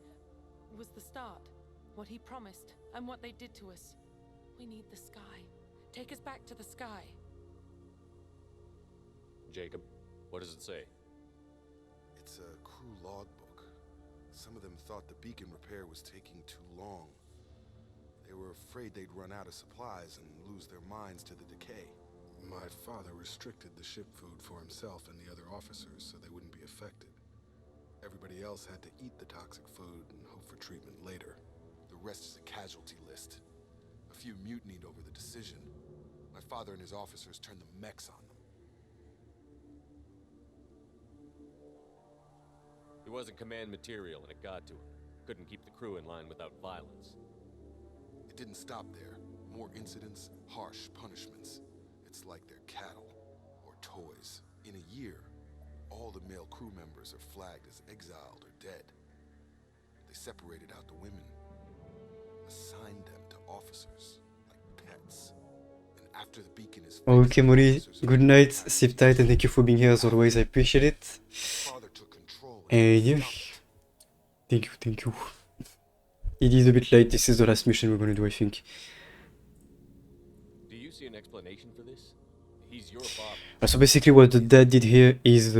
was the start. What he promised, and what they did to us. We need the sky. Take us back to the sky. Jacob, what does it say? It's a crew logbook. Some of them thought the beacon repair was taking too long. They were afraid they'd run out of supplies and lose their minds to the decay. My father restricted the ship food for himself and the other officers so they wouldn't be affected. Everybody else had to eat the toxic food and hope for treatment later. The rest is a casualty list. A few mutinied over the decision. My father and his officers turned the mechs on them. He wasn't command material and it got to him. Couldn't keep the crew in line without violence. It didn't stop there. More incidents, harsh punishments. It's like they're cattle or toys. In a year, all the male crew members are flagged as exiled or dead. They separated out the women, assigned them to officers like pets. And after the beacon is Okay, Molly, good night, sleep tight, and thank you for being here as always. I appreciate it. And yeah, thank you. It is a bit late. This is the last mission we're gonna do, I think. Do you see an explanation for this? He's your father. So basically what the dad did here is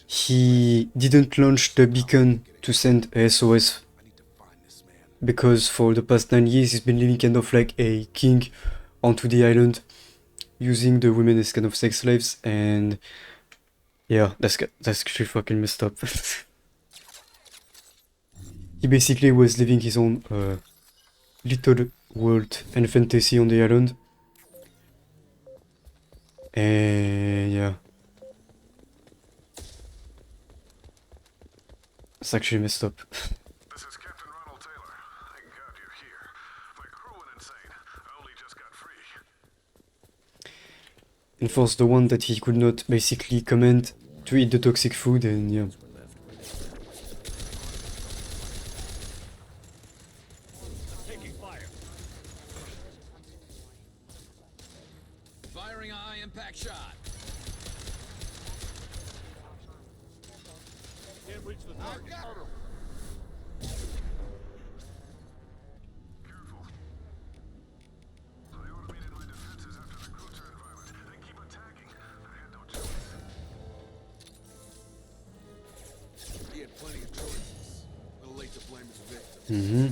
he didn't launch the beacon to send a SOS because for the past 9 years he's been living kind of like a king onto the island, using the women as kind of sex slaves, and yeah, that's actually fucking messed up. He basically was living his own little world and fantasy on the island. And yeah. It's actually messed up. This is Captain Ronald Taylor. Thank God you're here. My crew went insane. I only just got free. Enforce the one that he could not basically command to eat the toxic food, and yeah. Taking fire. Firing a high impact shot. Can't reach the target. He had plenty of choices. A little late to blame his victim. Mm-hmm.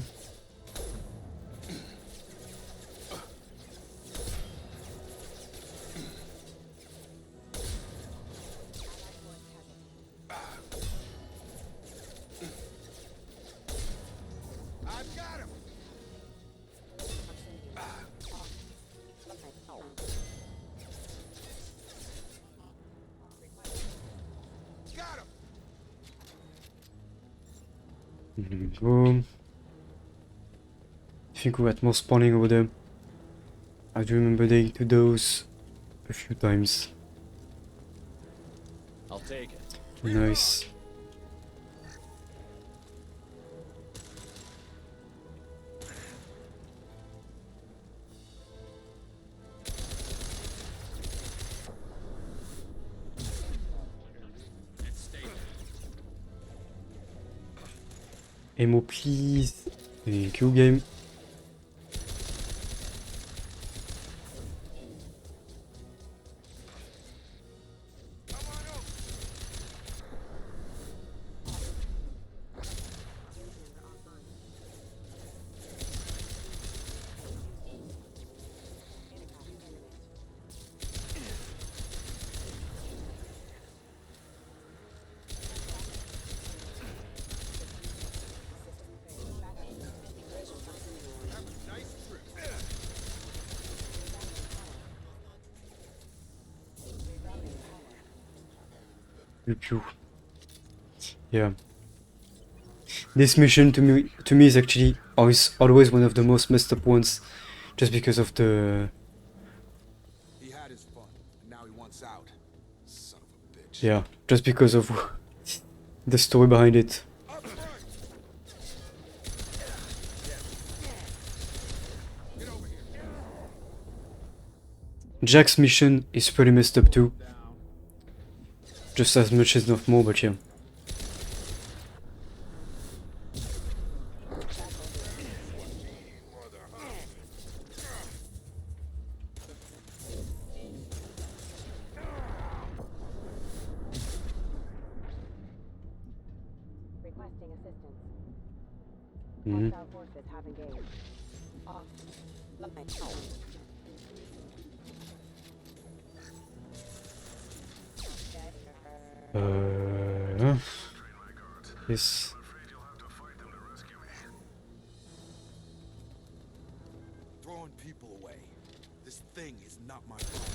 I've got him. Got him. Go. I think we had more spawning over there. I do remember they do those a few times. I'll take it. Nice. Ammo, please. Thank you, game. Pew. Yeah. This mission to me is actually always one of the most messed up ones, just because of the. He had his fun, and now he wants out. Son of a bitch. Yeah, just because of the story behind it. Jack's mission is pretty messed up too. Just as much as not more, but yeah. Requesting assistance. Mhm. Hostile forces have engaged. Off. Yes. Throwing people away. This thing is not my fault.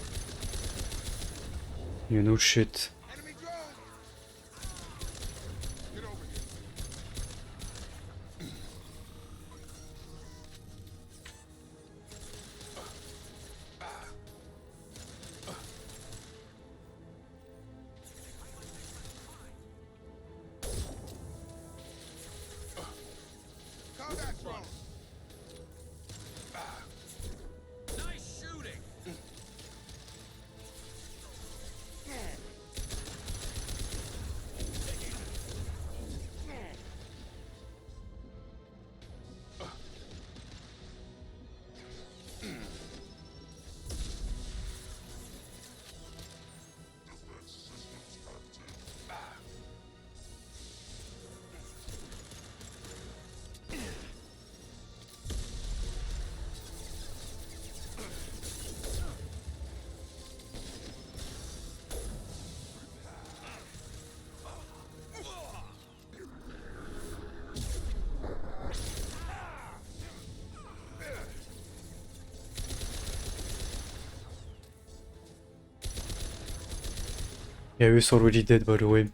You know shit. Enemy drone! Get over here. Combat drone! Nice shooting. Darius already dead, by the way.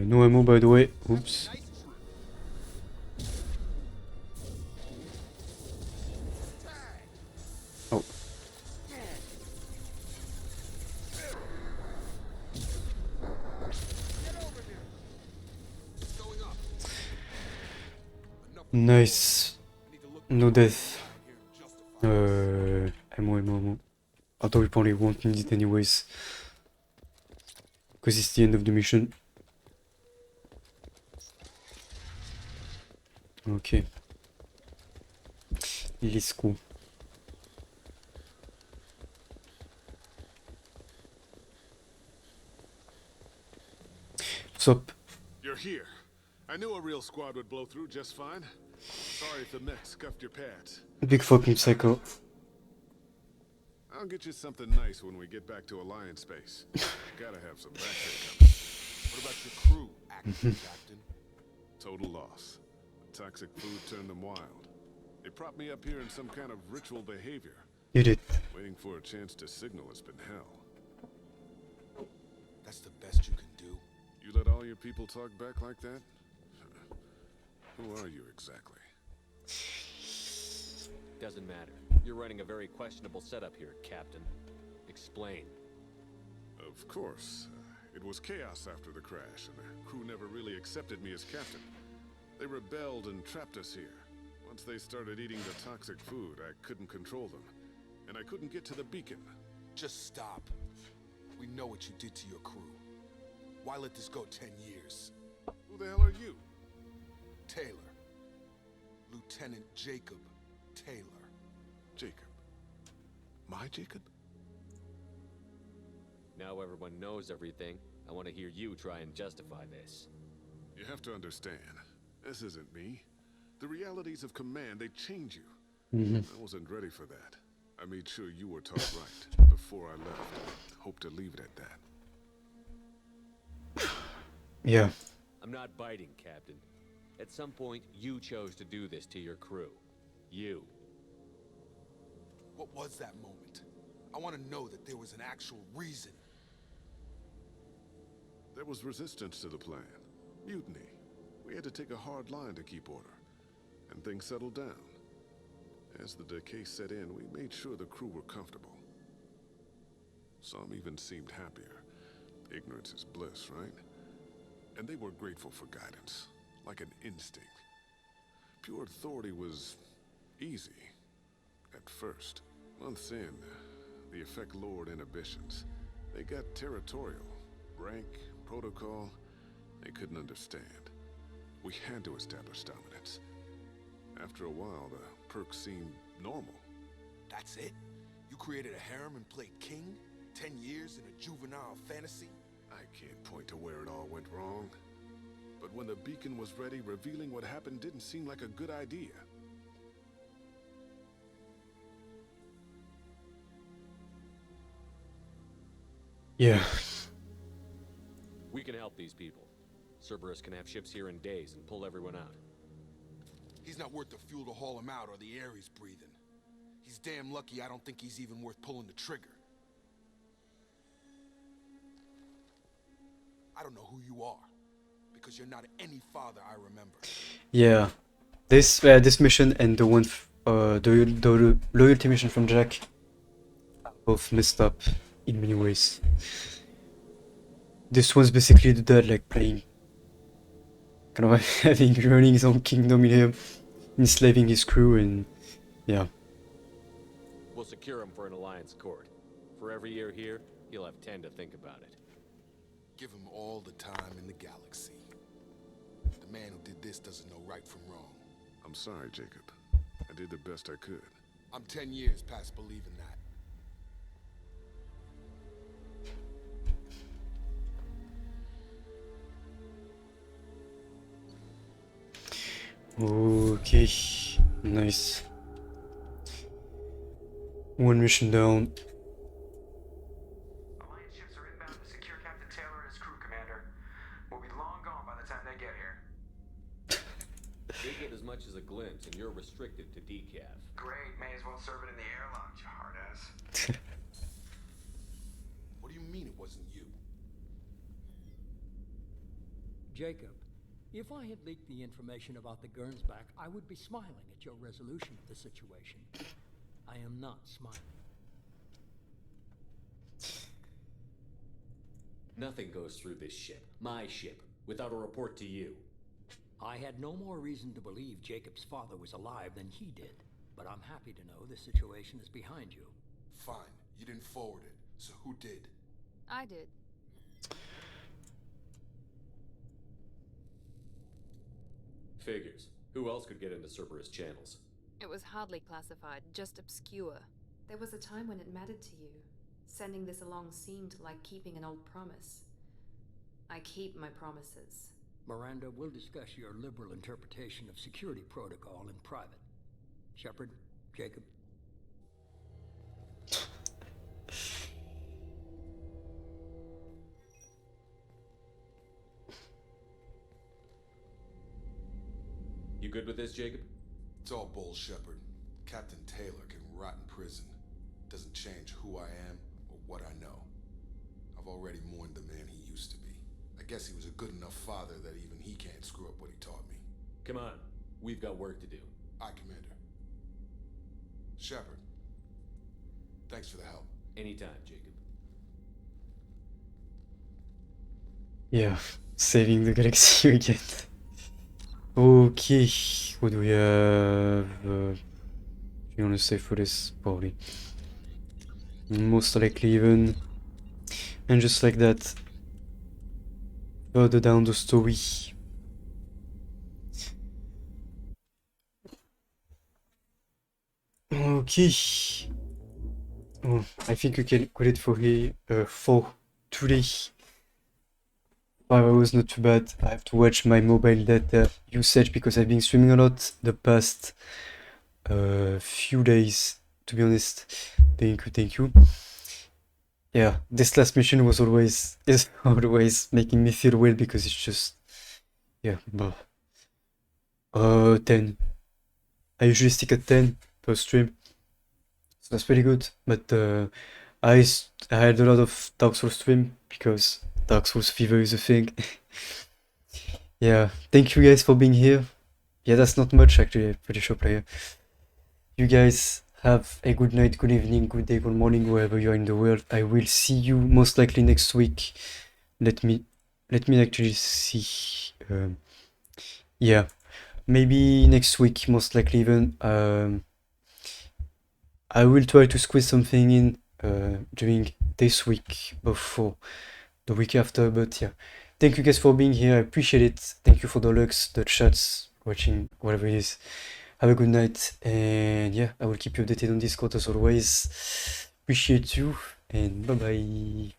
No ammo, by the way. Oops. Oh. Nice. No death. Ammo. Although we probably won't need it anyways. Because it's the end of the mission. Okay. Let's go. What's up? You're here. I knew a real squad would blow through just fine. Sorry if the mech scuffed your pads. Big fucking psycho. I'll get you something nice when we get back to Alliance space. Gotta have some backstay coming. What about your crew, acting captain? Total loss. The toxic food turned them wild. They propped me up here in some kind of ritual behavior. You did. Waiting for a chance to signal has been hell. That's the best you can do. You let all your people talk back like that? Who are you exactly? Doesn't matter. You're running a very questionable setup here, Captain. Explain. Of course. It was chaos after the crash, and the crew never really accepted me as captain. They rebelled and trapped us here. Once they started eating the toxic food, I couldn't control them. And I couldn't get to the beacon. Just stop. We know what you did to your crew. Why let this go 10 years? Who the hell are you? Taylor. Lieutenant Jacob Taylor. Jacob. My Jacob? Now everyone knows everything. I want to hear you try and justify this. You have to understand. This isn't me. The realities of command, they change you. I wasn't ready for that. I made sure you were taught right before I left. Hope to leave it at that. Yeah. I'm not biting, Captain. At some point, you chose to do this to your crew. You. What was that moment? I want to know that there was an actual reason. There was resistance to the plan. Mutiny. We had to take a hard line to keep order. And things settled down. As the decay set in, we made sure the crew were comfortable. Some even seemed happier. Ignorance is bliss, right? And they were grateful for guidance, like an instinct. Pure authority was easy, at first. Months in, the effect lowered inhibitions. They got territorial. Rank, protocol, they couldn't understand. We had to establish dominance. After a while, the perks seemed normal. That's it? You created a harem and played king? 10 years in a juvenile fantasy? I can't point to where it all went wrong. But when the beacon was ready, revealing what happened didn't seem like a good idea. Yeah. We can help these people. Cerberus can have ships here in days and pull everyone out. He's not worth the fuel to haul him out or the air he's breathing. He's damn lucky I don't think he's even worth pulling the trigger. I don't know who you are, because you're not any father I remember. Yeah. This mission and the one, the loyalty mission from Jack, both messed up in many ways. This one's basically the dad, like playing, kind of running his own kingdom in here, enslaving his crew, and yeah. We'll secure him for an alliance court. For every year here, he'll have 10 to think about it. Give him all the time in the galaxy. The man who did this doesn't know right from wrong. I'm sorry, Jacob. I did the best I could. I'm 10 years past believing that. Okay, nice. One mission down. Alliance ships are inbound to secure Captain Taylor and his crew, Commander. We'll be long gone by the time they get here. They get as much as a glimpse, and you're restricted to decaf. Great, may as well serve it in the airlock, you hard ass. What do you mean it wasn't you? Jacob, if I had leaked the information about the Gernsback, I would be smiling at your resolution of the situation. I am not smiling. Nothing goes through this ship, my ship, without a report to you. I had no more reason to believe Jacob's father was alive than he did, but I'm happy to know the situation is behind you. Fine, you didn't forward it, so who did? I did. Figures. Who else could get into Cerberus channels? It was hardly classified, just obscure. There was a time when it mattered to you. Sending this along seemed like keeping an old promise. I keep my promises. Miranda, we'll discuss your liberal interpretation of security protocol in private. Shepard, Jacob. You good with this, Jacob? It's all bull, Shepard. Captain Taylor can rot in prison. Doesn't change who I am or what I know. I've already mourned the man he used to be. I guess he was a good enough father that even he can't screw up what he taught me. Come on, we've got work to do. Aye, Commander. Shepard, thanks for the help. Anytime, Jacob. Yeah, saving the galaxy again. Okay, what do we have? You want to save for this? Probably. Most likely even. And just like that, further down the story. Okay. Oh, I think we can call it for today. 5 hours, not too bad. I have to watch my mobile data usage because I've been streaming a lot the past few days, to be honest. Thank you. Yeah, this last mission is always making me feel well because it's just, yeah, 10. I usually stick at 10 per stream, so that's pretty good. But I had a lot of Dark Souls stream because Dark Souls fever is a thing. Yeah, thank you guys for being here. Yeah, that's not much actually, I'm pretty sure player. You guys have a good night, good evening, good day, good morning, wherever you are in the world. I will see you most likely next week. Let me actually see. Yeah, maybe next week, most likely even. I will try to squeeze something in during this week before the week after, but yeah. Thank you guys for being here, I appreciate it. Thank you for the looks, the chats, watching, whatever it is. Have a good night, and yeah, I will keep you updated on Discord as always. Appreciate you, and bye bye.